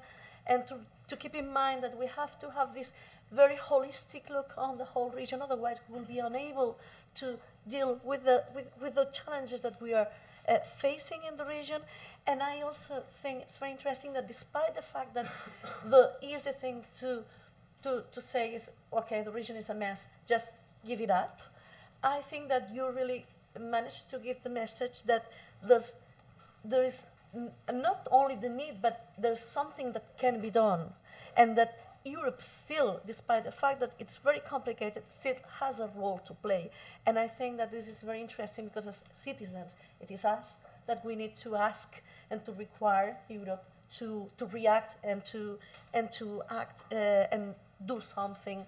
and to keep in mind that we have to have this very holistic look on the whole region, otherwise we will be unable to deal with the challenges that we are facing in the region. And I also think it's very interesting that despite the fact that the easy thing to say is, okay, the region is a mess, just give it up, I think that you really managed to give the message that there is not only the need, but there's something that can be done, and that Europe still, despite the fact that it's very complicated, still has a role to play. And I think that this is very interesting, because as citizens, it is us that we need to ask and to require Europe to react and to act and do something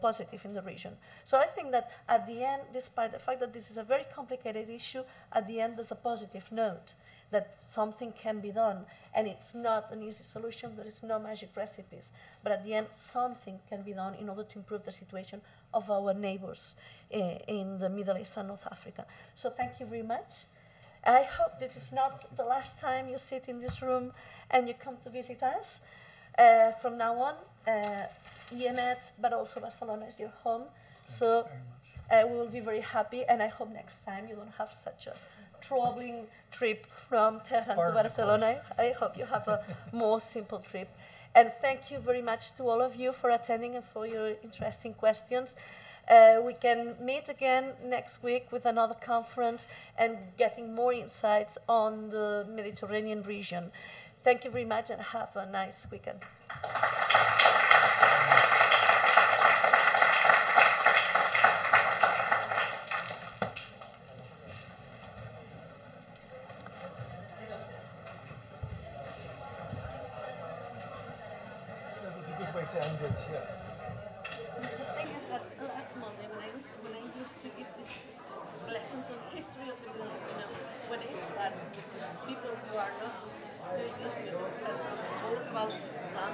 positive in the region. So I think that at the end, despite the fact that this is a very complicated issue, at the end there's a positive note that something can be done. And it's not an easy solution, there is no magic recipes. But at the end, something can be done in order to improve the situation of our neighbors in the Middle East and North Africa. So thank you very much. I hope this is not the last time you sit in this room and you come to visit us. From now on, IEMed, but also Barcelona is your home. So we will be very happy, and I hope next time you don't have such a troubling trip from Tehran to Barcelona. I hope you have a more simple trip. And thank you very much to all of you for attending and for your interesting questions. We can meet again next week with another conference and getting more insights on the Mediterranean region. Thank you very much and have a nice weekend. That was a good way to end it, yeah. The thing is that last Monday when I used to give these lessons on history of the Middle East, when I started with these people who are not really used to understand what I'm talking about, Islam,